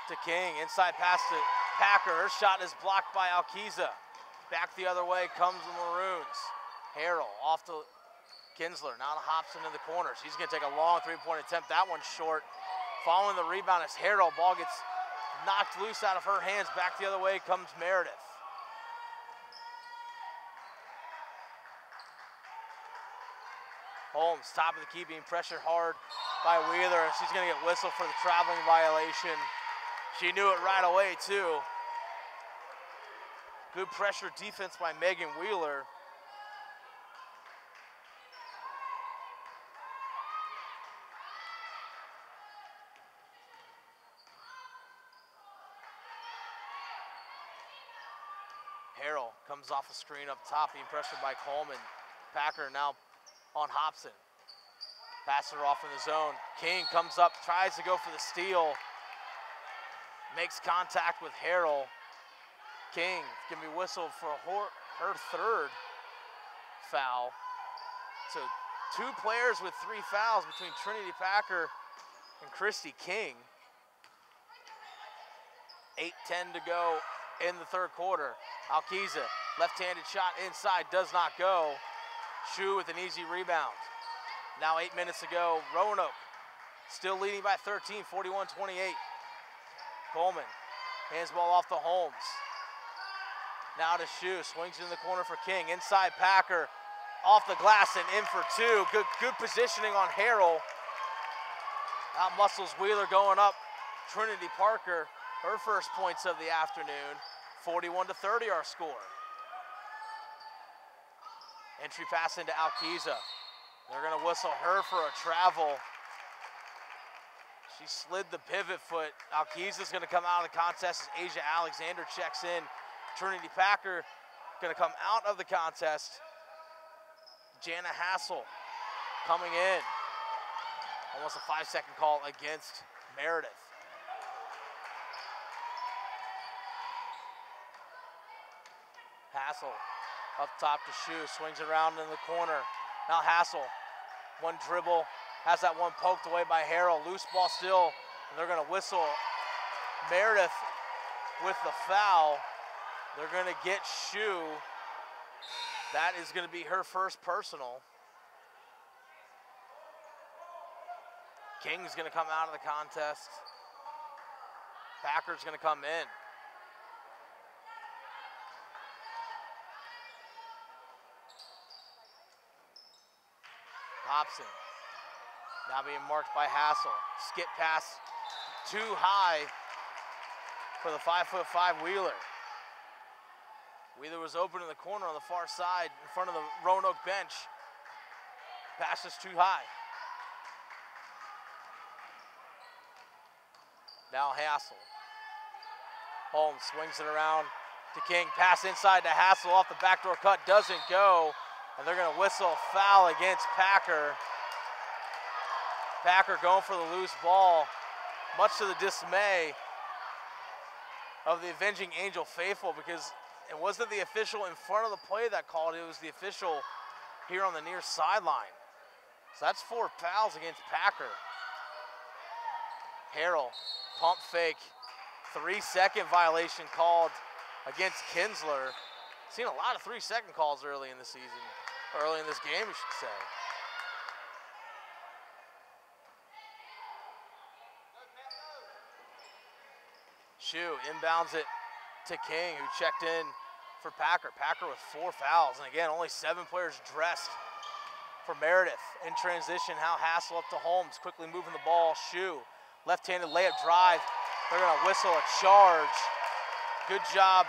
to King, inside pass to Packer. Her shot is blocked by Alkiza. Back the other way comes the Maroons. Harrell off to Kinsler, now to Hobson in the corner. She's gonna take a long 3-point attempt. That one's short. Following the rebound is Harrell. Ball gets knocked loose out of her hands. Back the other way comes Meredith. Holmes, top of the key, being pressured hard by Wheeler, and she's gonna get whistled for the traveling violation. She knew it right away too. Good pressure defense by Megan Wheeler. Harrell comes off the screen up top, being pressured by Coleman. Packer now on Hobson. Passes her off in the zone. King comes up, tries to go for the steal. Makes contact with Harrell. King can be whistled for her third foul. So 2 players with 3 fouls between Trinity Packer and Christy King. 8:10 to go in the third quarter. Alkiza, left-handed shot inside, does not go. Shu with an easy rebound. Now 8 minutes to go. Roanoke still leading by 13, 41-28. Coleman hands the ball off to Holmes. Now to Shu, swings in the corner for King. Inside Packer, off the glass and in for two. Good positioning on Harrell. Out muscles Wheeler going up. Trinity Parker, her first points of the afternoon. 41-30 our score. Entry pass into Alquiza. They're gonna whistle her for a travel. She slid the pivot foot. Alquiza's gonna come out of the contest as Asia Alexander checks in. Trinity Packer gonna come out of the contest. Jana Hassel coming in. Almost a 5-second call against Meredith. Hassel up top to Shoe, swings it around in the corner. Now Hassel, one dribble, has that one poked away by Harrell. Loose ball still, and they're gonna whistle Meredith with the foul. They're gonna get Shoe. That is gonna be her first personal. King's gonna come out of the contest. Packer's gonna come in. Hobson now being marked by Hassel. Skip pass too high for the 5'5" Wheeler. Wheeler was open in the corner on the far side in front of the Roanoke bench. Pass is too high. Now Hassel. Holmes swings it around to King. Pass inside to Hassel off the backdoor cut. Doesn't go. And they're going to whistle foul against Packer. Packer going for the loose ball. Much to the dismay of the Avenging Angel faithful, because it wasn't the official in front of the play that called it. It was the official here on the near sideline. So that's 4 fouls against Packer. Harrell, pump fake, 3-second violation called against Kinsler. Seen a lot of 3-second calls early in the season, early in this game, we should say. Shoe inbounds it to King, who checked in for Packer. Packer with 4 fouls, and again, only 7 players dressed for Meredith. In transition, now Hassel up to Holmes, quickly moving the ball. Shoe, left-handed layup drive. They're gonna whistle a charge. Good job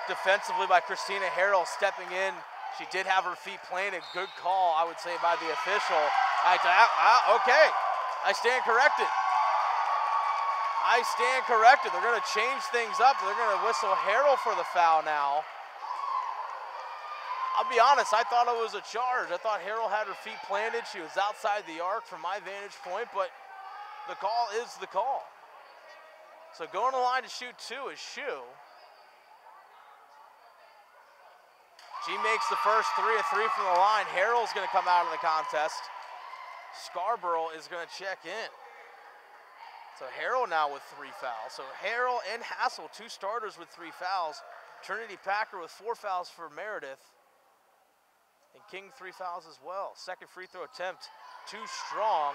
defensively by Christina Harrell stepping in. She did have her feet planted. Good call, I would say, by the official. Okay, I stand corrected. I stand corrected. They're gonna change things up. They're gonna whistle Harrell for the foul now. I'll be honest, I thought it was a charge. I thought Harrell had her feet planted. She was outside the arc from my vantage point, but the call is the call. So going to the line to shoot 2 is Shoe. She makes the first 3 from the line. Harrell's gonna come out of the contest. Scarborough is gonna check in. So Harrell now with 3 fouls. So Harrell and Hassel, 2 starters with 3 fouls. Trinity Packer with 4 fouls for Meredith. And King 3 fouls as well. Second free throw attempt, too strong.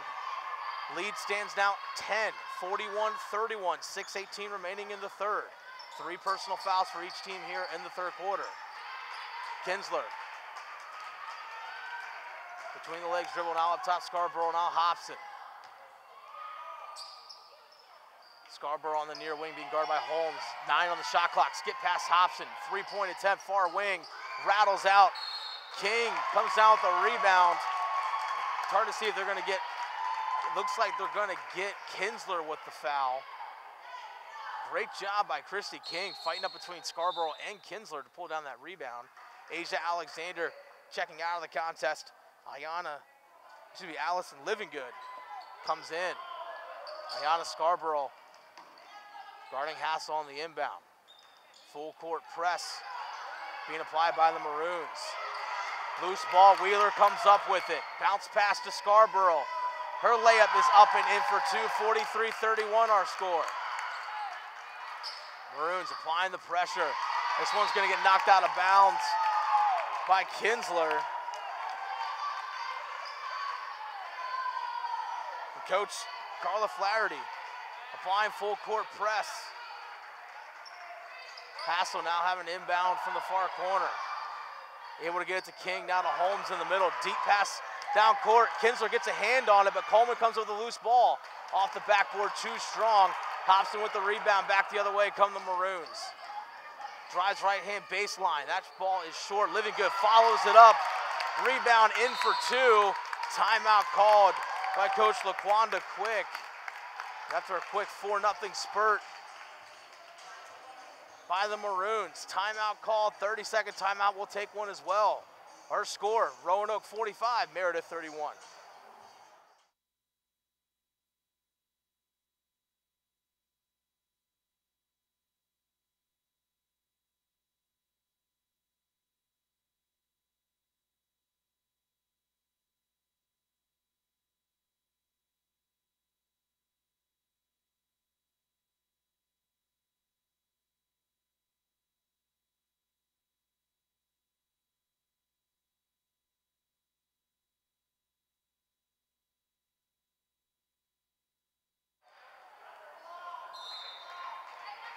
Lead stands now 10, 41-31, 6:18 remaining in the third. 3 personal fouls for each team here in the third quarter. Kinsler. Between the legs dribble now up top, Scarborough, now Hobson. Scarborough on the near wing being guarded by Holmes. 9 on the shot clock, skip past Hobson. 3-point attempt, far wing, rattles out. King comes down with a rebound. It's hard to see if they're gonna get, it looks like they're gonna get Kinsler with the foul. Great job by Christy King fighting up between Scarborough and Kinsler to pull down that rebound. Asia Alexander checking out of the contest. Allison Livingood comes in. Ayana Scarborough guarding Hassel on the inbound. Full court press being applied by the Maroons. Loose ball, Wheeler comes up with it. Bounce pass to Scarborough. Her layup is up and in for 2, 43-31 our score. Maroons applying the pressure. This one's gonna get knocked out of bounds by Kinsler. And Coach Carla Flaherty applying full court press. Hassel now having inbound from the far corner. Able to get it to King, now to Holmes in the middle. Deep pass down court. Kinsler gets a hand on it, but Coleman comes with a loose ball. Off the backboard, too strong. Hobson with the rebound, back the other way come the Maroons. Drives right hand baseline. That ball is short. Living Good follows it up. Rebound in for two. Timeout called by Coach LaQuanda Quick. After a quick 4-0 spurt by the Maroons. Timeout called, 30-second timeout. We'll take one as well. Our score, Roanoke 45, Meredith 31.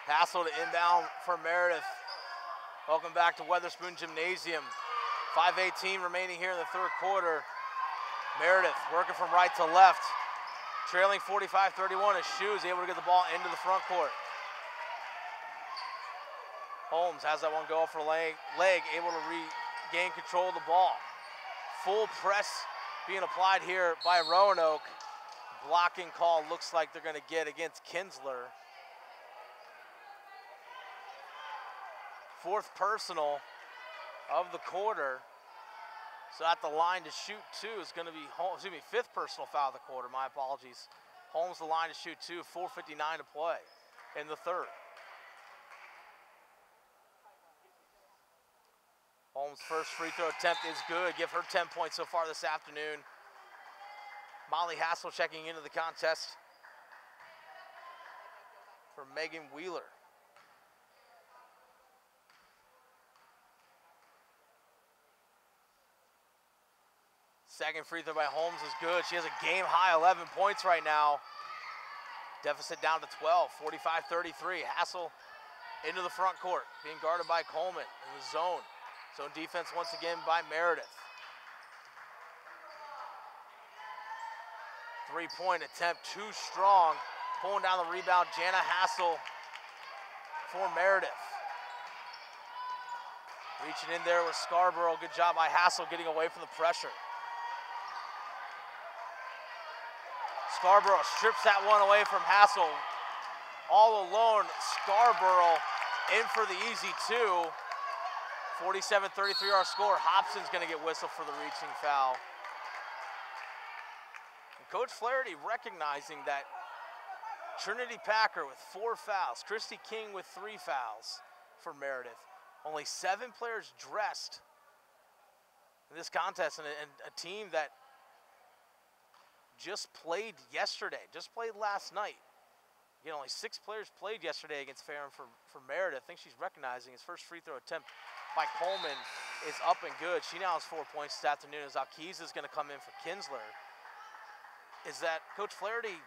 Hassel to inbound for Meredith. Welcome back to Weatherspoon Gymnasium. 5:18 remaining here in the third quarter. Meredith working from right to left. Trailing 45-31 as Shoes able to get the ball into the front court. Holmes has that one go for leg, able to regain control of the ball. Full press being applied here by Roanoke. Blocking call looks like they're going to get against Kinsler. Fourth personal of the quarter. So at the line to shoot two is going to be, fifth personal foul of the quarter, my apologies. Holmes the line to shoot two, 4:59 to play in the third. Holmes' first free throw attempt is good. Give her 10 points so far this afternoon. Molly Hassel checking into the contest for Megan Wheeler. Second free throw by Holmes is good. She has a game-high 11 points right now. Deficit down to 12, 45-33. Hassel into the front court, being guarded by Coleman in the zone. Zone defense once again by Meredith. Three-point attempt, too strong. Pulling down the rebound, Jana Hassel for Meredith. Reaching in there with Scarborough. Good job by Hassel getting away from the pressure. Scarborough strips that one away from Hassel. All alone, Scarborough in for the easy two. 47-33 our score. Hobson's gonna get whistled for the reaching foul. And Coach Flaherty recognizing that Trinity Packer with 4 fouls, Christy King with 3 fouls for Meredith. Only 7 players dressed in this contest, and a team that just played yesterday, just played last night. Again, only 6 players played yesterday against Farron for Meredith. I think she's recognizing his first free throw attempt by Coleman is up and good. She now has 4 points this afternoon as Alkees is going to come in for Kinsler. Is that Coach Flaherty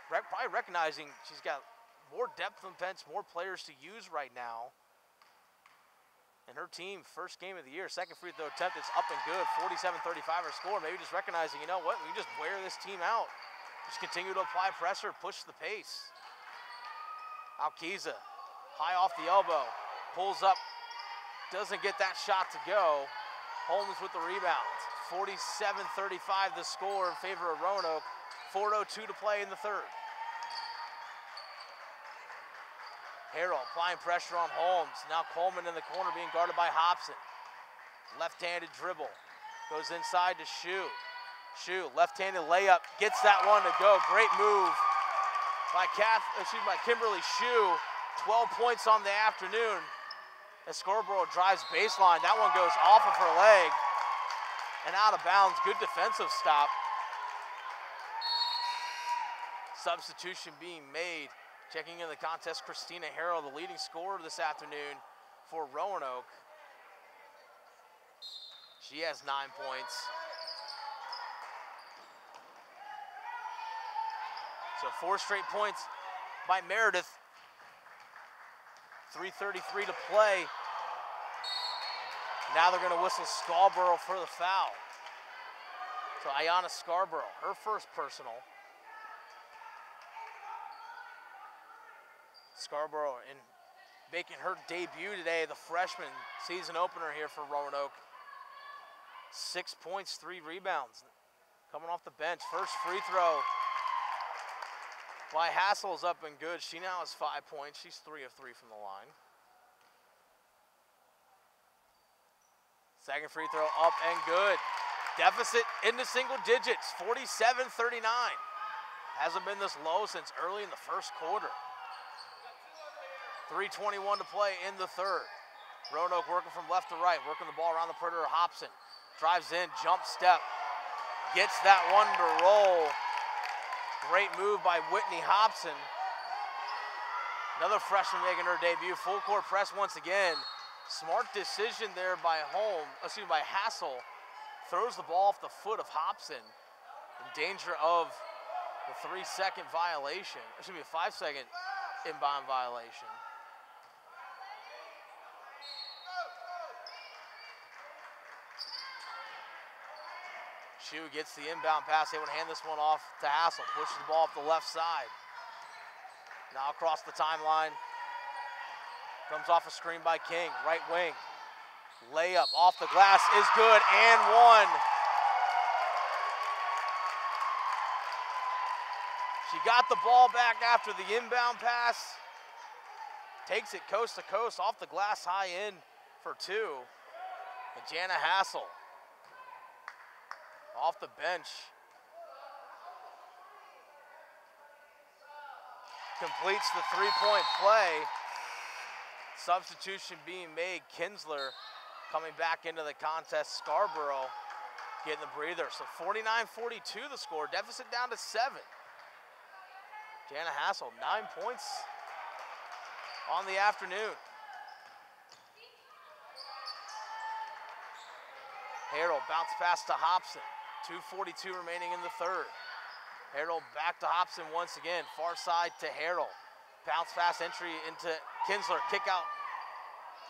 probably recognizing she's got more depth on the bench, more players to use right now. And her team, first game of the year, second free throw attempt, it's up and good, 47-35 our score. Maybe just recognizing, you know what, we can just wear this team out. Just continue to apply pressure, push the pace. Alkees, high off the elbow, pulls up, doesn't get that shot to go. Holmes with the rebound. 47-35 the score in favor of Roanoke. 4:02 to play in the third. Harrell applying pressure on Holmes. Now Coleman in the corner being guarded by Hobson. Left-handed dribble. Goes inside to Shue. Shue, left-handed layup. Gets that one to go. Great move by Kimberly Shue. 12 points on the afternoon. As Scarborough drives baseline. That one goes off of her leg and out of bounds. Good defensive stop. Substitution being made. Checking in the contest, Christina Harrell, the leading scorer this afternoon for Roanoke. She has 9 points. So 4 straight points by Meredith. 3:33 to play Now they're going to whistle Scarborough for the foul. So Ayanna Scarborough, her first personal. Scarborough making her debut today, the freshman season opener here for Roanoke. 6 points, 3 rebounds. Coming off the bench, first free throw by Hassel's up and good. She now has 5 points. She's 3 of 3 from the line. Second free throw up and good. Deficit into single digits, 47-39. Hasn't been this low since early in the first quarter. 3:21 to play in the third. Roanoke working from left to right, working the ball around the perimeter. Hobson drives in, jump step, gets that one to roll. Great move by Whitney Hobson. Another freshman making her debut. Full court press once again. Smart decision there by Hassel. Throws the ball off the foot of Hobson. In danger of the 3-second violation. It should be a 5-second inbound violation. Shu gets the inbound pass, able to hand this one off to Hassel. Pushes the ball up the left side. Now across the timeline. Comes off a screen by King, right wing. Layup off the glass is good, and one. She got the ball back after the inbound pass. Takes it coast to coast off the glass high in for 2. And Jana Hassel off the bench. Completes the 3-point play. Substitution being made. Kinsler coming back into the contest. Scarborough getting the breather. So 49-42 the score. Deficit down to 7. Jana Hassel, 9 points on the afternoon. Harrell bounce pass to Hobson. 2:42 remaining in the third. Harrell back to Hobson once again. Far side to Harrell. Bounce pass entry into Kinsler. Kick out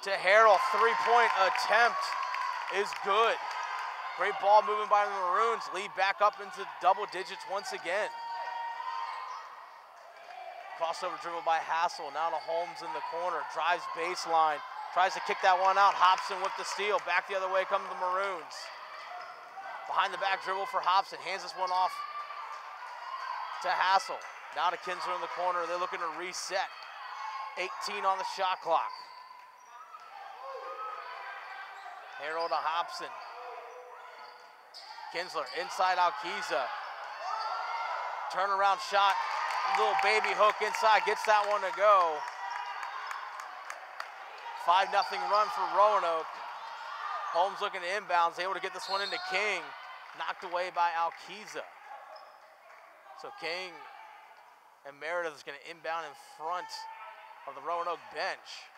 to Harrell. 3-point attempt is good. Great ball movement by the Maroons. Lead back up into double digits once again. Crossover dribble by Hassel. Now to Holmes in the corner. Drives baseline. Tries to kick that one out. Hobson with the steal. Back the other way come the Maroons. Behind the back dribble for Hobson. Hands this one off to Hassel. Now to Kinsler in the corner. They're looking to reset. 18 on the shot clock. Harrell to Hobson. Kinsler inside Alkiza. Turnaround shot. Little baby hook inside. Gets that one to go. 5-0 run for Roanoke. Holmes looking to inbounds. Able to get this one into King. Knocked away by Alkiza. So King and Meredith is going to inbound in front of the Roanoke bench.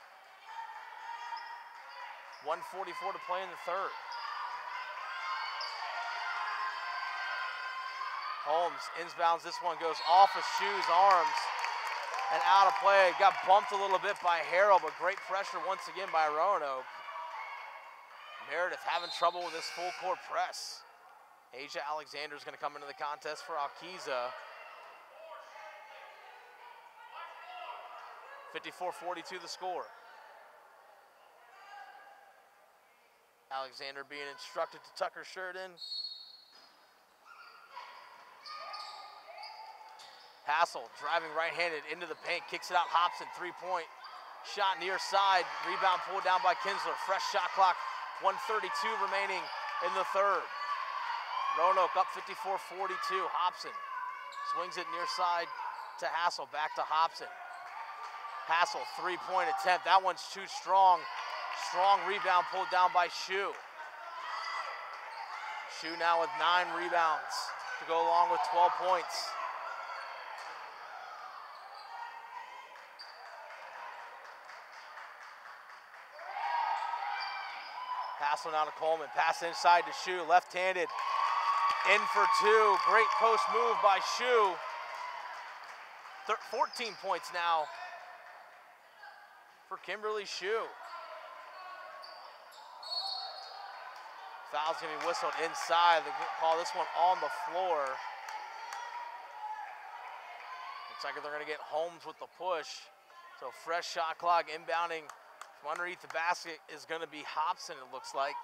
1:44 to play in the third. Holmes inbounds. This one goes off of Shu's arms and out of play. Got bumped a little bit by Harrell, but great pressure once again by Roanoke. Meredith having trouble with this full court press. Asia Alexander is going to come into the contest for Alkiza. 54-42 the score. Alexander being instructed to tuck her shirt in. Hassel driving right-handed into the paint, kicks it out. Hobson, 3-point shot near side. Rebound pulled down by Kinsler. Fresh shot clock, 1:32 remaining in the third. Roanoke up 54-42. Hobson swings it near side to Hassel. Back to Hobson. Hassel, 3-point attempt. That one's too strong. Strong rebound pulled down by Shu. Shu now with 9 rebounds to go along with 12 points. Hassel now to Coleman. Pass inside to Shu. Left-handed. In for 2. Great post move by Shu. 14 points now for Kimberly Shu. Foul's gonna be whistled inside. They call this one on the floor. Looks like they're gonna get Holmes with the push. So fresh shot clock inbounding from underneath the basket is gonna be Hobson, it looks like.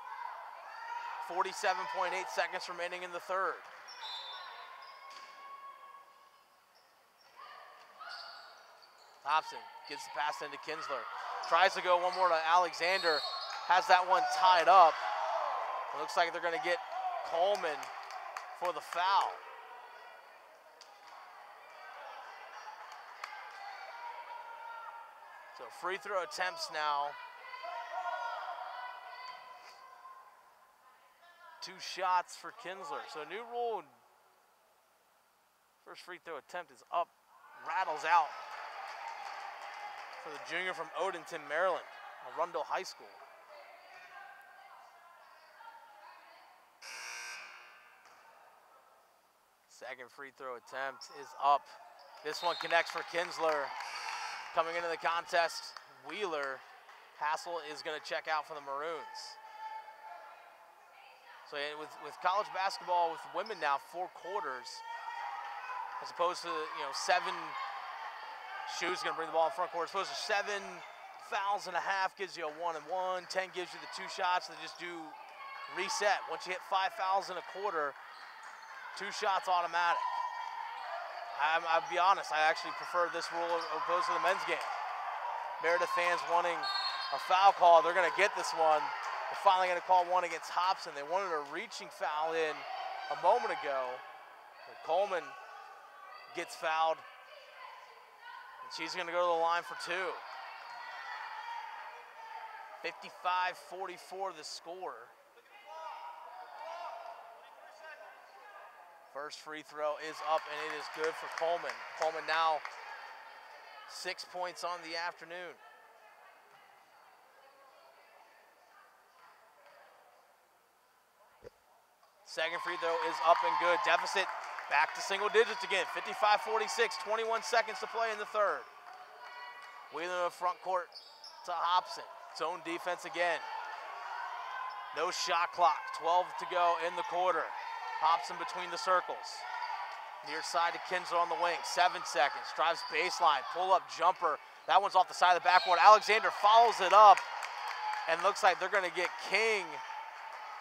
47.8 seconds remaining in the third. Hobson gets the pass into Kinsler. Tries to go one more to Alexander. Has that one tied up. It looks like they're gonna get Coleman for the foul. So free throw attempts now. 2 shots for Kinsler. So new rule, first free throw attempt is up, rattles out for the junior from Odenton, Maryland, Arundel High School. Second free throw attempt is up. This one connects for Kinsler. Coming into the contest, Wheeler. Hassel is gonna check out for the Maroons. So with college basketball with women now, 4 quarters, as opposed to 7 shoes gonna bring the ball in front court, as opposed to 7 fouls and a half gives you a 1 and 1, 10 gives you the 2 shots, they just do reset. Once you hit 5 fouls in a quarter, 2 shots automatic. I'll be honest, I actually prefer this rule as opposed to the men's game. Meredith fans wanting a foul call, they're gonna get this one. They're finally gonna call one against Hobson. They wanted a reaching foul in a moment ago. But Coleman gets fouled, and she's gonna go to the line for 2. 55-44 the score. First free throw is up, and it is good for Coleman. Coleman now 6 points on the afternoon. Second free throw is up and good. Deficit back to single digits again. 55-46, 21 seconds to play in the third. Wheeler in the front court to Hobson. Zone defense again. No shot clock, 12 to go in the quarter. Hobson between the circles. Near side to Kinsler on the wing, 7 seconds. Drives baseline, pull-up jumper. That one's off the side of the backboard. Alexander follows it up, and looks like they're gonna get King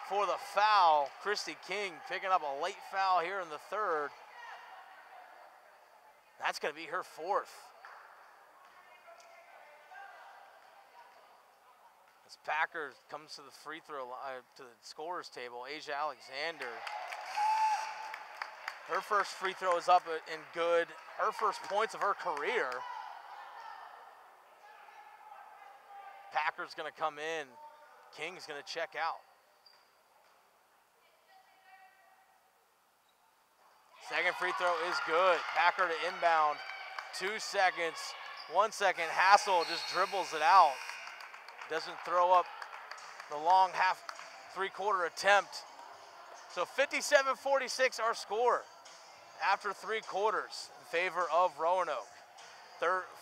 for the foul. Christy King picking up a late foul here in the third. That's gonna be her 4th. As Packer comes to the free throw line, to the scorer's table, Asia Alexander. Her first free throw is up and good. Her first points of her career. Packer's gonna come in. King's gonna check out. Second free throw is good. Packer to inbound. 2 seconds, 1 second. Hassel just dribbles it out. Doesn't throw up the long three-quarter attempt. So 57-46 our score after 3 quarters in favor of Roanoke.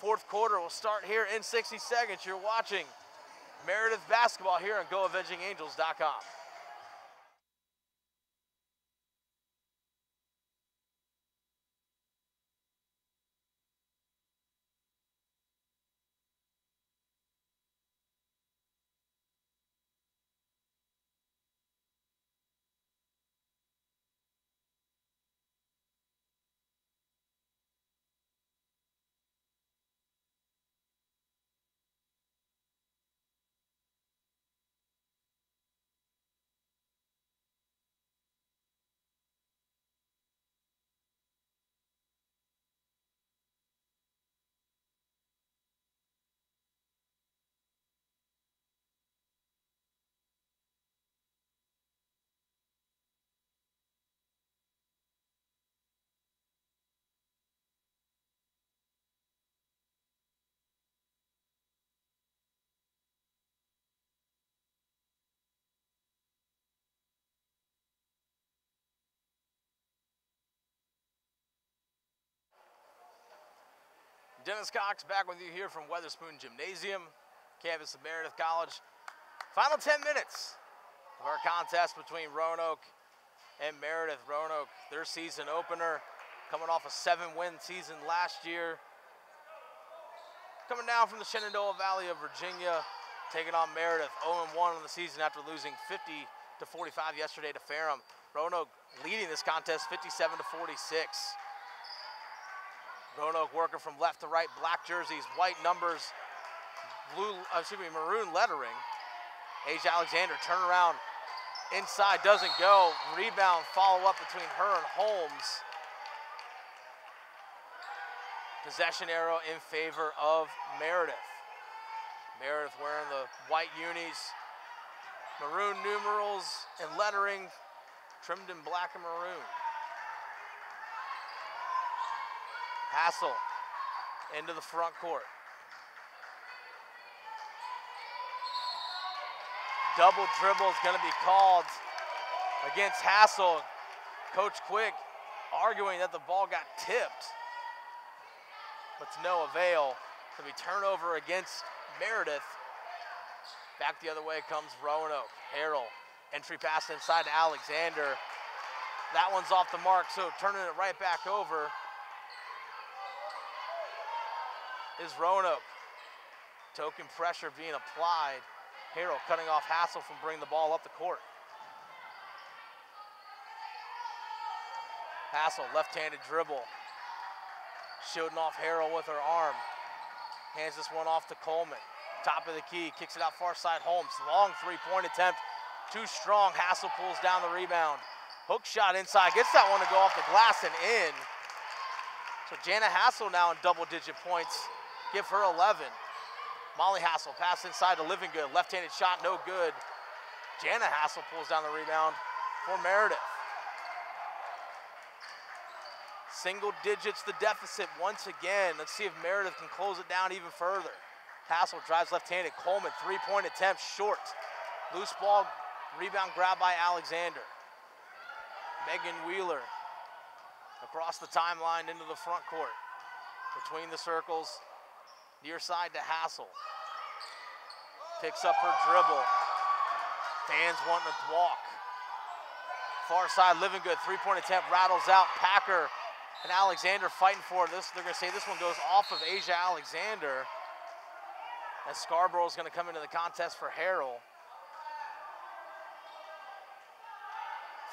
Fourth quarter will start here in 60 seconds. You're watching Meredith basketball here on GoAvengingAngels.com. Dennis Cox back with you here from Weatherspoon Gymnasium, campus of Meredith College. Final 10 minutes of our contest between Roanoke and Meredith. Roanoke, their season opener, coming off a 7-win season last year. Coming down from the Shenandoah Valley of Virginia, taking on Meredith, 0-1 on the season after losing 50-45 yesterday to Ferrum. Roanoke leading this contest 57-46. Roanoke working from left to right, black jerseys, white numbers, maroon lettering. Asia Alexander, turnaround inside, doesn't go. Rebound, follow up between her and Holmes. Possession arrow in favor of Meredith. Meredith wearing the white unis, maroon numerals and lettering, trimmed in black and maroon. Hassel into the front court. Double dribble is going to be called against Hassel. Coach Quick arguing that the ball got tipped, but to no avail. It'll be turnover against Meredith. Back the other way comes Roanoke. Harrell, entry pass inside to Alexander. That one's off the mark, so turning it right back over is Roanoke. Token pressure being applied. Harrell cutting off Hassel from bringing the ball up the court. Hassel, left-handed dribble. Shooting off Harrell with her arm. Hands this one off to Coleman. Top of the key, kicks it out far side. Holmes, long three-point attempt. Too strong, Hassel pulls down the rebound. Hook shot inside, gets that one to go off the glass and in. So Jana Hassel now in double-digit points. Give her 11. Molly Hassel, pass inside to Livingood. Left-handed shot, no good. Jana Hassel pulls down the rebound for Meredith. Single digits the deficit once again. Let's see if Meredith can close it down even further. Hassel drives left-handed. Coleman, three-point attempt, short. Loose ball, rebound grabbed by Alexander. Megan Wheeler across the timeline into the front court. Between the circles, near side to Hassel. Picks up her dribble. Fans wanting to walk. Far side, Livingood, three-point attempt, rattles out. Packer and Alexander fighting for this. They're gonna say this one goes off of Asia Alexander. As Scarborough's gonna come into the contest for Harrell.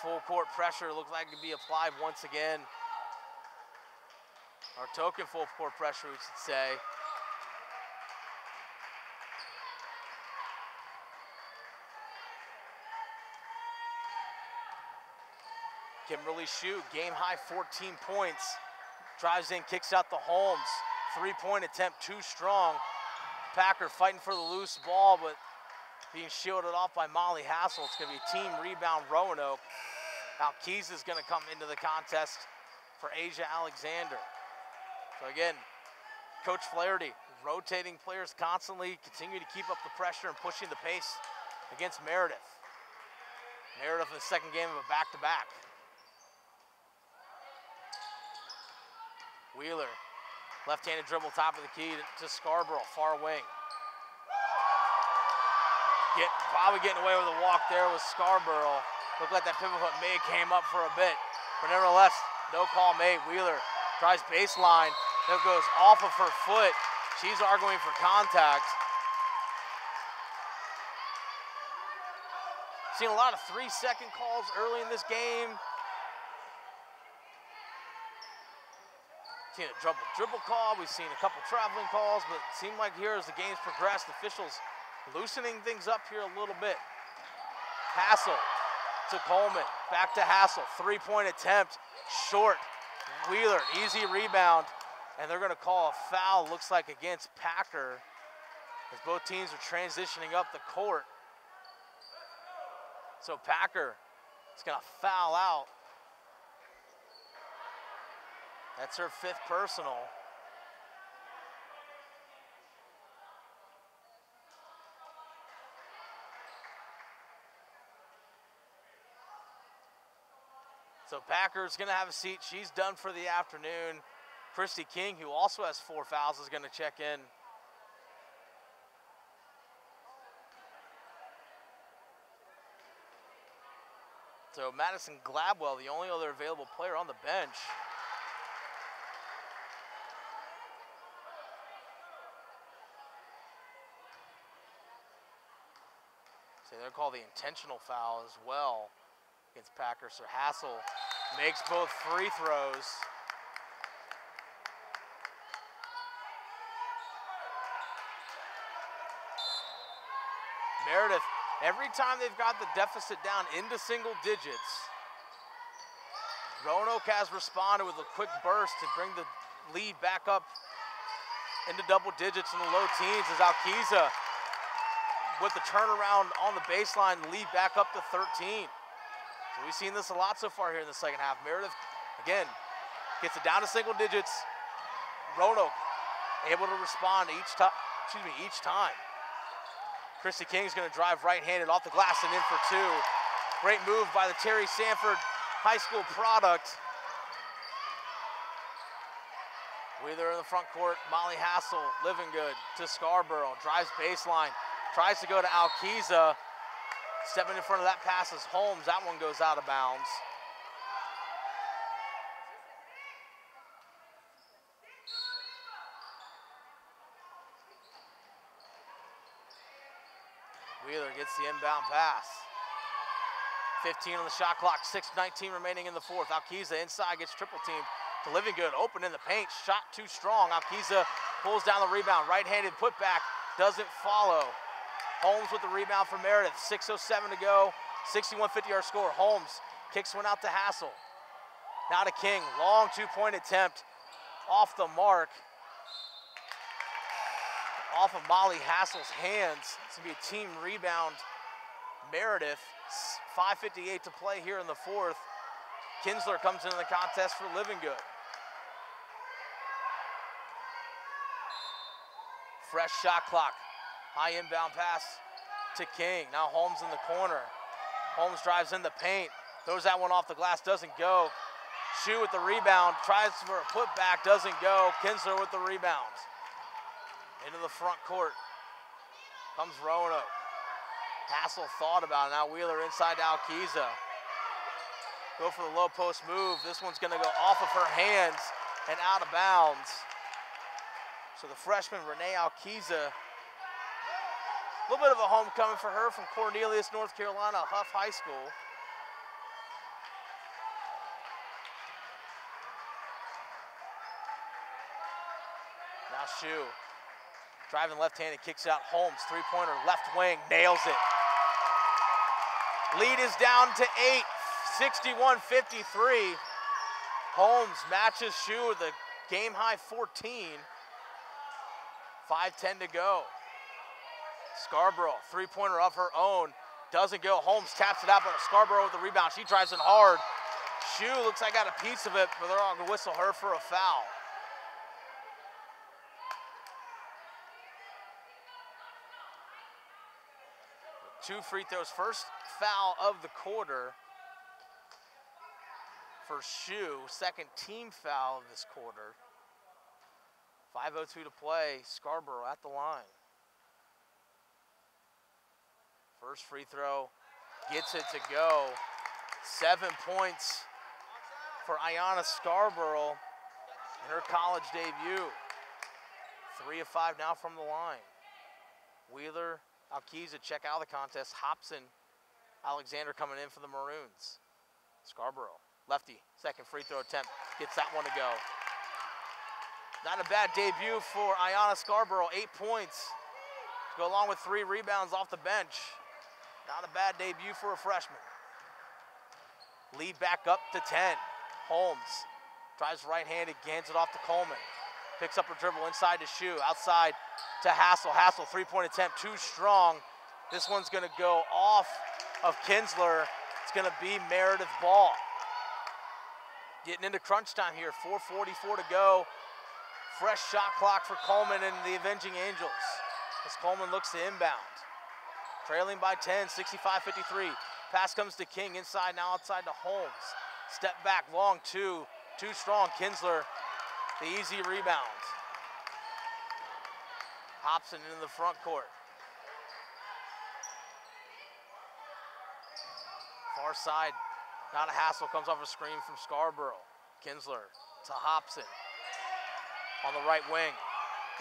Full court pressure looks like it could be applied once again. Or token full court pressure, we should say. Kimberly Shue, game high 14 points. Drives in, kicks out to Holmes. Three-point attempt, too strong. Packer fighting for the loose ball, but being shielded off by Molly Hassel. It's gonna be a team rebound, Roanoke. Now Keys is gonna come into the contest for Asia Alexander. So again, Coach Flaherty rotating players constantly, continue to keep up the pressure and pushing the pace against Meredith. Meredith in the second game of a back-to-back. Wheeler, left-handed dribble, top of the key to Scarborough, far wing. Probably getting away with a walk there with Scarborough. Looked like that pivot hook may have came up for a bit, but nevertheless, no call made. Wheeler tries baseline, it goes off of her foot. She's arguing for contact. Seen a lot of 3-second calls early in this game. Seen a dribble call, we've seen a couple traveling calls, but it seemed like here as the game's progressed, officials loosening things up here a little bit. Hassel to Coleman, back to Hassel, three-point attempt, short. Wheeler, easy rebound, and they're gonna call a foul, looks like against Packer, as both teams are transitioning up the court. So Packer is gonna foul out. That's her 5th personal. So Packer's gonna have a seat. She's done for the afternoon. Christy King, who also has 4 fouls, is gonna check in. So Madison Gladwell, the only other available player on the bench. So they're called the intentional foul as well against Packer. So Hassel makes both free throws. Meredith, every time they've got the deficit down into single digits, Roanoke has responded with a quick burst to bring the lead back up into double digits in the low teens as Alquiza with the turnaround on the baseline, lead back up to 13. So we've seen this a lot so far here in the second half. Meredith, again, gets it down to single digits. Roanoke able to respond each time. Christy King's gonna drive right-handed off the glass and in for two. Great move by the Terry Sanford High School product. Wheeler in the front court, Molly Hassel, living good to Scarborough, drives baseline, tries to go to Alquiza. Stepping in front of that pass is Holmes, that one goes out of bounds. Wheeler gets the inbound pass. 15 on the shot clock, 6:19 remaining in the fourth. Alquiza inside gets triple teamed to Living Good, open in the paint, shot too strong. Alquiza pulls down the rebound, right-handed putback, doesn't follow. Holmes with the rebound for Meredith, 6:07 to go, 61-50 our score. Holmes kicks one out to Hassel. Now to King, long two-point attempt off the mark. Off of Molly Hassel's hands. It's gonna be a team rebound. Meredith, 5:58 to play here in the fourth. Kinsler comes into the contest for Living Good. Fresh shot clock. High inbound pass to King. Now Holmes in the corner. Holmes drives in the paint. Throws that one off the glass, doesn't go. Shu with the rebound, tries for a putback, doesn't go. Kinsler with the rebound. Into the front court comes Roanoke. Hassel thought about it. Now Wheeler inside to Alquiza. Go for the low post move. This one's gonna go off of her hands and out of bounds. So the freshman, Renee Alquiza, a little bit of a homecoming for her from Cornelius, North Carolina, Huff High School. Now Shu. Driving left-handed, kicks out Holmes, three-pointer, left wing, nails it. Lead is down to 8, 61-53. Holmes matches Shu with a game-high 14. 5:10 to go. Scarborough, three-pointer of her own, doesn't go. Holmes taps it out, but Scarborough with the rebound. She drives in hard. Shu looks like got a piece of it, but they're going to whistle her for a foul. Two free throws, first foul of the quarter for Shu, second team foul of this quarter. 5:02 to play, Scarborough at the line. First free throw, gets it to go. 7 points for Ayanna Scarborough in her college debut. 3 of 5 now from the line. Wheeler, Alquiza check out of the contest. Hobson, Alexander coming in for the Maroons. Scarborough, lefty, second free throw attempt, gets that one to go. Not a bad debut for Ayanna Scarborough, 8 points. To go along with 3 rebounds off the bench. Not a bad debut for a freshman. Lead back up to 10. Holmes drives right-handed, hands it off to Coleman. Picks up her dribble inside to Shu, outside to Hassel. Hassel, three-point attempt, too strong. This one's gonna go off of Kinsler. It's gonna be Meredith ball. Getting into crunch time here, 4:44 to go. Fresh shot clock for Coleman and the Avenging Angels. As Coleman looks to inbound. Trailing by 10, 65-53. Pass comes to King, inside, now outside to Holmes. Step back, long two, too strong. Kinsler, the easy rebound. Hobson into the front court. Far side Now to Hassel, comes off a screen from Scarborough. Kinsler to Hobson on the right wing.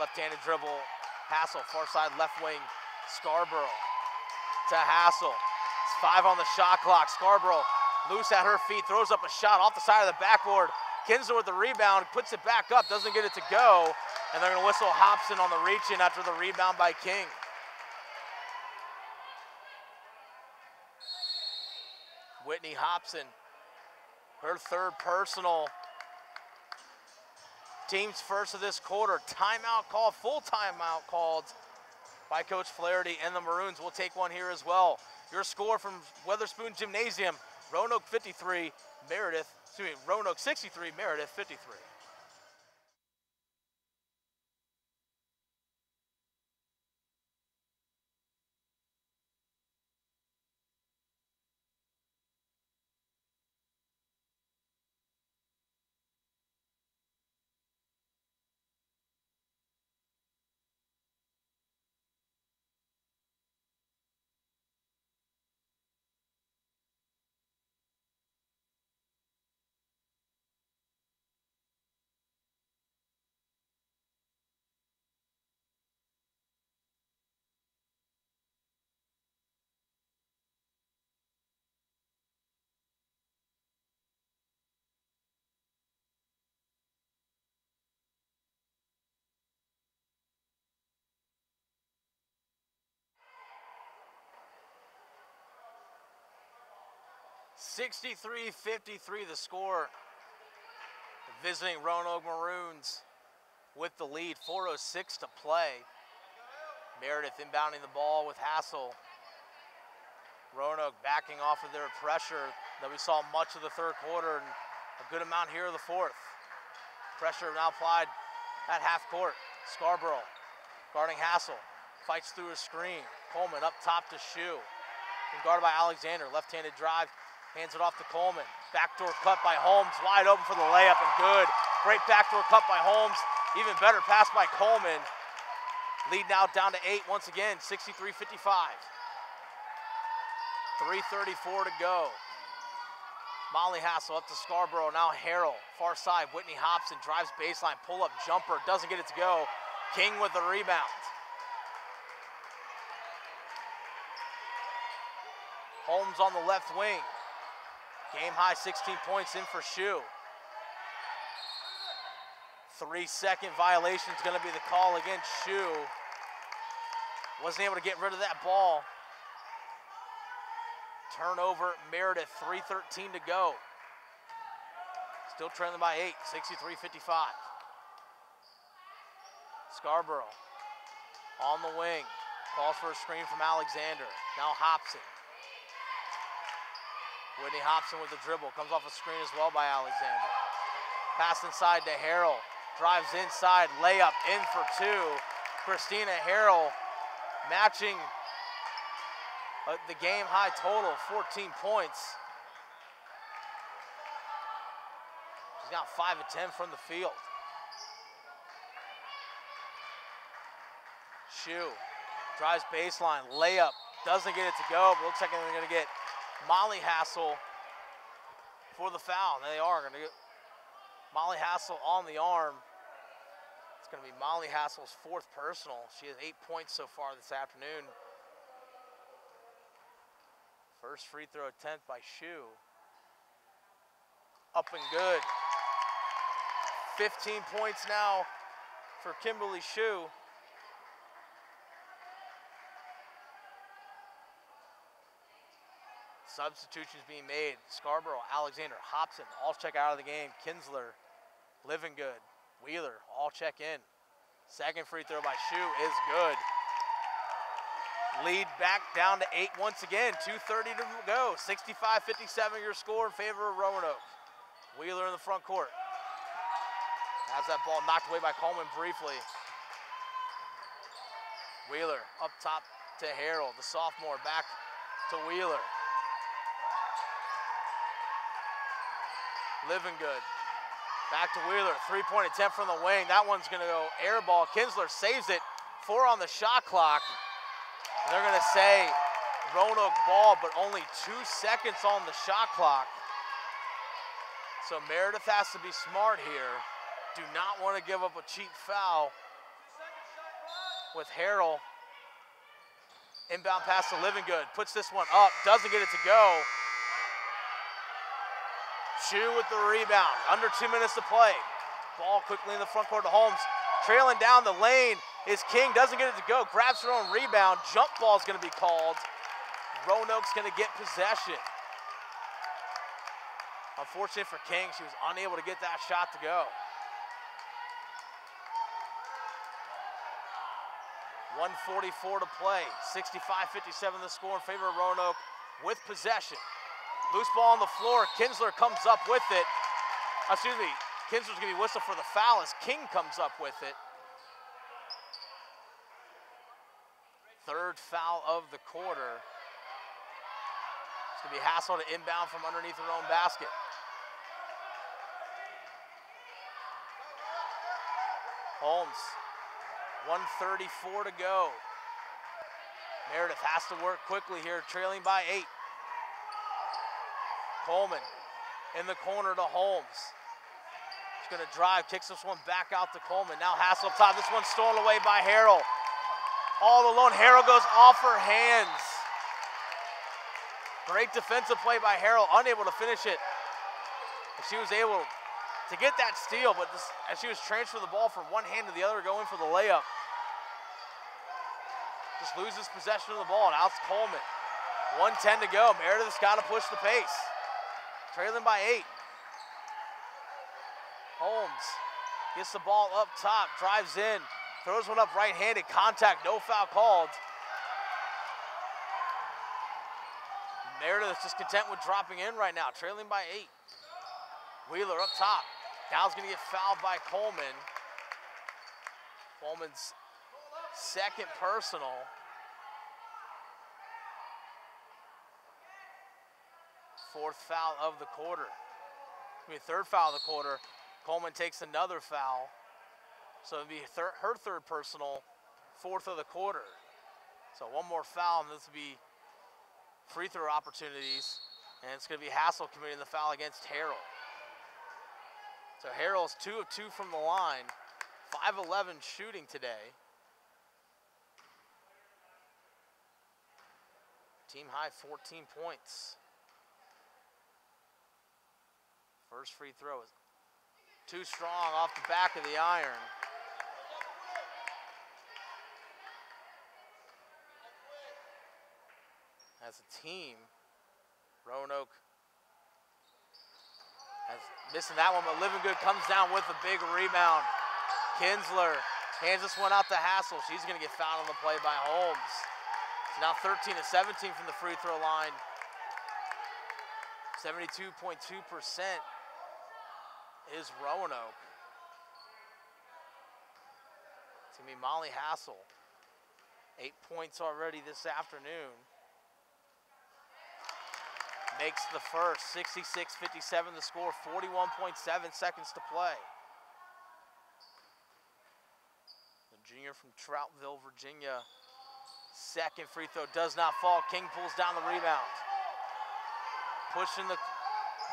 Left-handed dribble, Hassel, far side left wing, Scarborough to Hassel. It's 5 on the shot clock. Scarborough loose at her feet, throws up a shot off the side of the backboard. Kinsler with the rebound, puts it back up, doesn't get it to go, and they're gonna whistle Hobson on the reach-in after the rebound by King. Whitney Hobson, her 3rd personal. Team's first of this quarter. Timeout called, full timeout called by Coach Flaherty, and the Maroons will take one here as well. Your score from Weatherspoon Gymnasium, Roanoke 53, Roanoke 63, Meredith 53. (63-53) the score. The visiting Roanoke Maroons with the lead, 4:06 to play. Meredith inbounding the ball with Hassel. Roanoke backing off of their pressure that we saw much of the 3rd quarter and a good amount here of the 4th. Pressure now applied at half court. Scarborough guarding Hassel, fights through a screen. Coleman up top to Shue. And guarded by Alexander, left-handed drive, hands it off to Coleman. Backdoor cut by Holmes, wide open for the layup and good. Great backdoor cut by Holmes, even better pass by Coleman. Lead now down to 8 once again, 63-55. 3:34 to go. Molly Hassel up to Scarborough, now Harrell, far side, Whitney Hobson drives baseline, pull-up jumper, doesn't get it to go. King with the rebound. Holmes on the left wing. Game high 16 points in for Shue. 3-second violation is going to be the call against Shue. Wasn't able to get rid of that ball. Turnover, Meredith, 3:13 to go. Still trailing by 8, 63-55. Scarborough on the wing. Calls for a screen from Alexander. Now Hobson. Whitney Hobson with the dribble. Comes off a screen as well by Alexander. Pass inside to Harrell. Drives inside. Layup in for 2. Christina Harrell matching the game high total, 14 points. She's got 5 of 10 from the field. Shue drives baseline, layup, doesn't get it to go, but looks like they're gonna get Molly Hassel for the foul. They are gonna get Molly Hassel on the arm. It's gonna be Molly Hassel's 4th personal. She has 8 points so far this afternoon. First free throw attempt by Shue. Up and good. 15 points now for Kimberly Shue. Substitutions being made. Scarborough, Alexander, Hobson, all check out of the game. Kinsler, Living Good, Wheeler, all check in. Second free throw by Shue is good. Lead back down to 8 once again, 2:30 to go. 65-57 your score in favor of Roanoke. Wheeler in the front court. Has that ball knocked away by Coleman briefly. Wheeler up top to Harrell, the sophomore, back to Wheeler. Living Good. Back to Wheeler, 3-point attempt from the wing. That one's gonna go air ball. Kinsler saves it, 4 on the shot clock. They're gonna say Roanoke ball, but only 2 seconds on the shot clock. So Meredith has to be smart here. Do not want to give up a cheap foul with Harrell. Inbound pass to Livingood, puts this one up, doesn't get it to go. Chu with the rebound, under 2 minutes to play. Ball quickly in the front court to Holmes. Trailing down the lane is King, doesn't get it to go, grabs her own rebound. Jump ball is gonna be called. Roanoke's gonna get possession. Unfortunate for King, she was unable to get that shot to go. 1:44 to play, 65-57 the score in favor of Roanoke with possession. Loose ball on the floor, Kinsler comes up with it. Excuse me, Kinsler's gonna be whistled for the foul as King comes up with it. Third foul of the quarter. It's gonna be Hassel to inbound from underneath her own basket. Holmes, 1:34 to go. Meredith has to work quickly here, trailing by 8. Coleman in the corner to Holmes. She's gonna drive, kicks this one back out to Coleman. Now Hassel up top, this one's stolen away by Harrell. All alone, Harrell goes off her hands. Great defensive play by Harrell, unable to finish it. She was able to get that steal, but as she was transferring the ball from one hand to the other, going for the layup, just loses possession of the ball, and out to Coleman. 1:10 to go, Meredith's got to push the pace. Trailing by 8. Holmes gets the ball up top, drives in, throws one up right-handed, contact, no foul called. Meredith just content with dropping in right now, trailing by 8. Wheeler up top. Dow's gonna get fouled by Coleman. Coleman's second personal. Fourth foul of the quarter. Third foul of the quarter. Coleman takes another foul. So it'll be her third personal, fourth of the quarter. So one more foul, and this will be free throw opportunities. And it's gonna be Hassel committing the foul against Harrell. So Harrell's 2 of 2 from the line, 5-11 shooting today. Team high 14 points. First free throw is too strong off the back of the iron. As a team, Roanoke has missing that one, but Livingood comes down with a big rebound. Kinsler hands this one out to Hassel. She's gonna get fouled on the play by Holmes. It's now 13 of 17 from the free throw line. 72.2% is Roanoke. It's gonna be Molly Hassel. 8 points already this afternoon. Makes the first, 66-57 the score, 41.7 seconds to play. The junior from Troutville, Virginia. Second free throw does not fall. King pulls down the rebound. Pushing the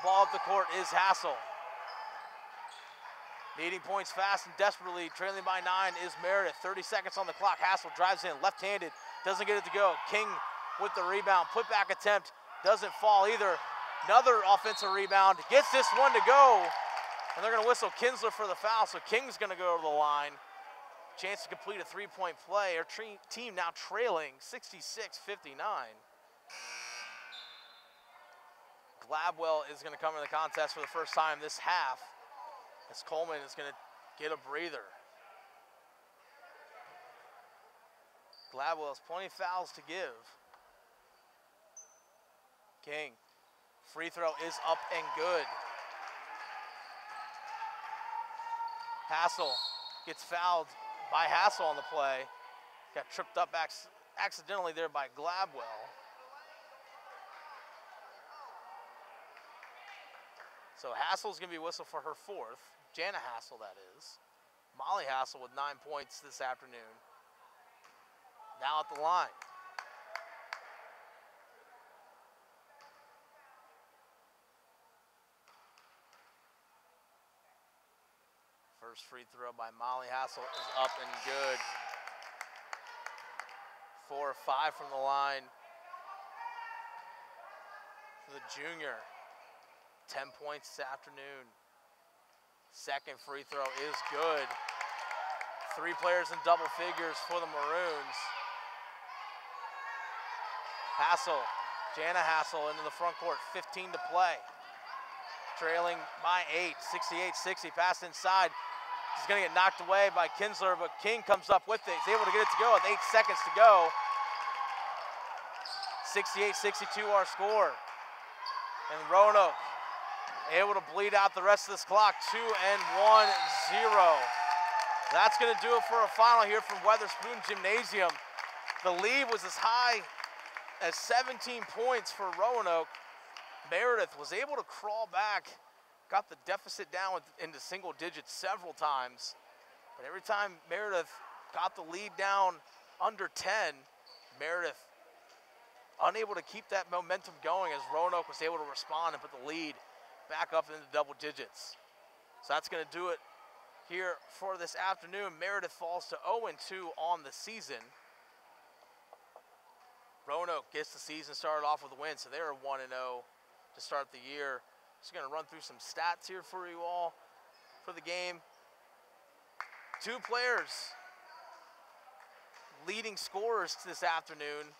ball up the court is Hassel. Needing points fast and desperately, trailing by 9 is Meredith. 30 seconds on the clock. Hassel drives in, left-handed, doesn't get it to go. King with the rebound, put back attempt, doesn't fall either. Another offensive rebound, gets this one to go, and they're gonna whistle Kinsler for the foul, so King's gonna go to the line. Chance to complete a three-point play. Our team now trailing 66-59. Gladwell is gonna come in the contest for the first time this half, as Coleman is gonna get a breather. Gladwell has plenty of fouls to give. King, free throw is up and good. Hassel gets fouled by Hassel on the play. Got tripped up accidentally there by Gladwell. So Hassel's gonna be whistled for her fourth. Jana Hassel, that is. Molly Hassel with 9 points this afternoon. Now at the line. First free throw by Molly Hassel is up and good. 4 or 5 from the line for the junior. 10 points this afternoon. Second free throw is good. 3 players in double figures for the Maroons. Hassel, Jana Hassel into the front court, 15 to play. Trailing by 8, 68-60, pass inside. He's gonna get knocked away by Kinsler, but King comes up with it. He's able to get it to go with 8 seconds to go. 68-62 our score. And Roanoke able to bleed out the rest of this clock, 2-1-0. That's gonna do it for a final here from Weatherspoon Gymnasium. The lead was as high as 17 points for Roanoke. Meredith was able to crawl back, got the deficit down into single digits several times. But every time Meredith got the lead down under 10, Meredith unable to keep that momentum going as Roanoke was able to respond and put the lead back up into double digits. So that's gonna do it here for this afternoon. Meredith falls to 0-2 on the season. Roanoke gets the season started off with a win, so they're 1-0 to start the year. Just gonna run through some stats here for you all for the game. 2 players leading scorers this afternoon.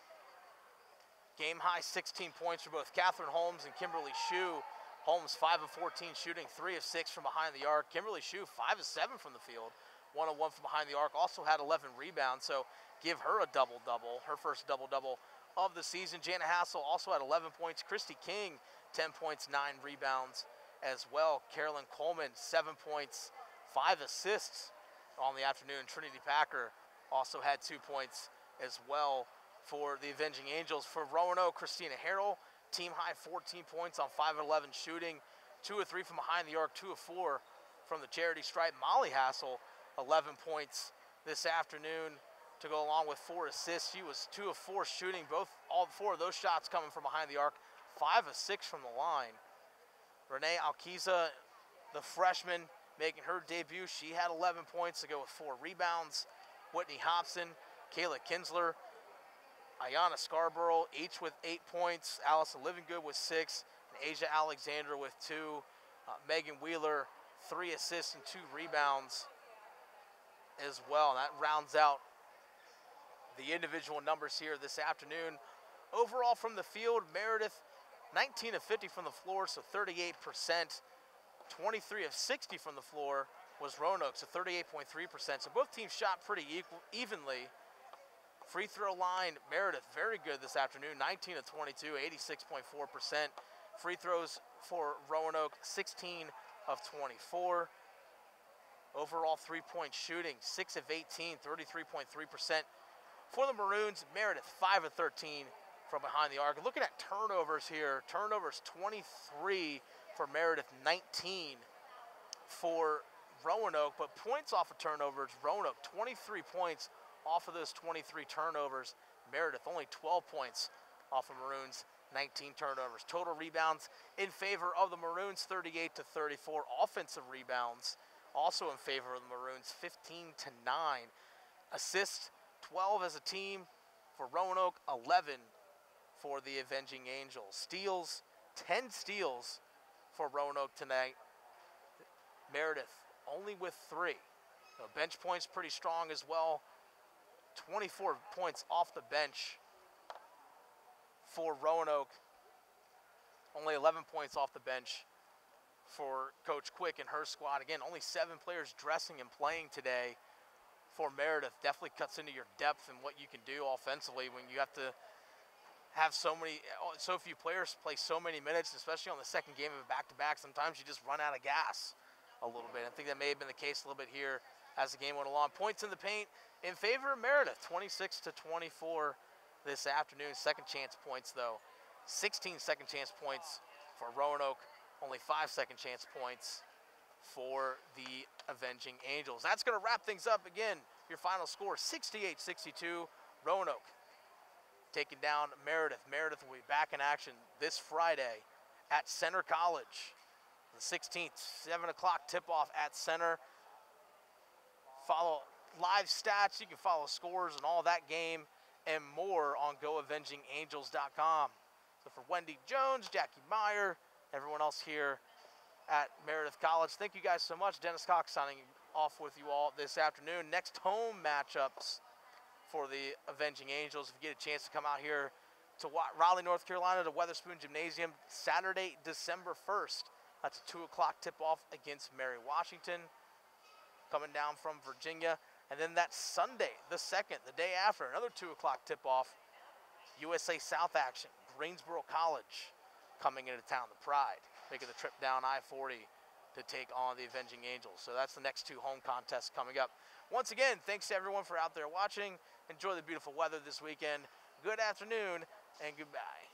Game high 16 points for both Catherine Holmes and Kimberly Shue. Holmes 5 of 14 shooting, 3 of 6 from behind the arc. Kimberly Shue 5 of 7 from the field, 1 of 1 from behind the arc. Also had 11 rebounds, so give her a double-double, her first double-double of the season. Jana Hassel also had 11 points. Christy King, 10 points, 9 rebounds as well. Carolyn Coleman, 7 points, 5 assists on the afternoon. Trinity Packer also had 2 points as well for the Avenging Angels. For Roanoke, Christina Harrell, team high 14 points on 5 of 11 shooting, 2 of 3 from behind the arc, 2 of 4 from the charity stripe. Molly Hassel, 11 points this afternoon to go along with 4 assists. She was 2 of 4 shooting, all 4 of those shots coming from behind the arc, 5 of 6 from the line. Renee Alquiza, the freshman, making her debut. She had 11 points to go with 4 rebounds. Whitney Hobson, Kayla Kinsler, Ayana Scarborough, each with 8 points. Allison Livingood with 6, and Asia Alexandra with 2. Megan Wheeler, 3 assists and 2 rebounds as well. And that rounds out the individual numbers here this afternoon. Overall from the field, Meredith 19 of 50 from the floor, so 38%. 23 of 60 from the floor was Roanoke, so 38.3%. So both teams shot pretty evenly. Free throw line, Meredith very good this afternoon, 19 of 22, 86.4%. Free throws for Roanoke, 16 of 24. Overall 3-point shooting, 6 of 18, 33.3%. For the Maroons, Meredith 5 of 13 from behind the arc. Looking at turnovers here, turnovers 23 for Meredith, 19 for Roanoke, but points off of turnovers, Roanoke 23 points off of those 23 turnovers. Meredith only 12 points off of Maroons, 19 turnovers. Total rebounds in favor of the Maroons, 38 to 34. Offensive rebounds also in favor of the Maroons, 15 to 9. Assists, 12 as a team for Roanoke, 11 for the Avenging Angels. Steals, 10 steals for Roanoke tonight. Meredith only with 3. Bench points pretty strong as well. 24 points off the bench for Roanoke. Only 11 points off the bench for Coach Quick and her squad. Again, only 7 players dressing and playing today for Meredith. Definitely cuts into your depth and what you can do offensively when you have to have so few players play so many minutes, especially on the second game of a back-to-back. Sometimes you just run out of gas a little bit. I think that may have been the case a little bit here as the game went along. Points in the paint in favor of Meredith, 26 to 24 this afternoon. Second chance points though, 16 second chance points for Roanoke, only 5 second chance points for the Avenging Angels. That's gonna wrap things up. Again, your final score, 68-62, Roanoke taking down Meredith. Meredith will be back in action this Friday at Center College. The 16th, 7 o'clock tip-off at Center. Follow live stats. You can follow scores and all that game and more on GoAvengingAngels.com. So for Wendy Jones, Jackie Meyer, everyone else here at Meredith College, thank you guys so much. Dennis Cox signing off with you all this afternoon. Next home matchups for the Avenging Angels. If you get a chance to come out here to Raleigh, North Carolina, to Weatherspoon Gymnasium, Saturday, December 1st. That's a 2 o'clock tip-off against Mary Washington, coming down from Virginia. And then that Sunday, the 2nd, the day after, another 2 o'clock tip-off, USA South action, Greensboro College coming into town, the Pride, making the trip down I-40 to take on the Avenging Angels. So that's the next 2 home contests coming up. Once again, thanks to everyone for out there watching. Enjoy the beautiful weather this weekend. Good afternoon and goodbye.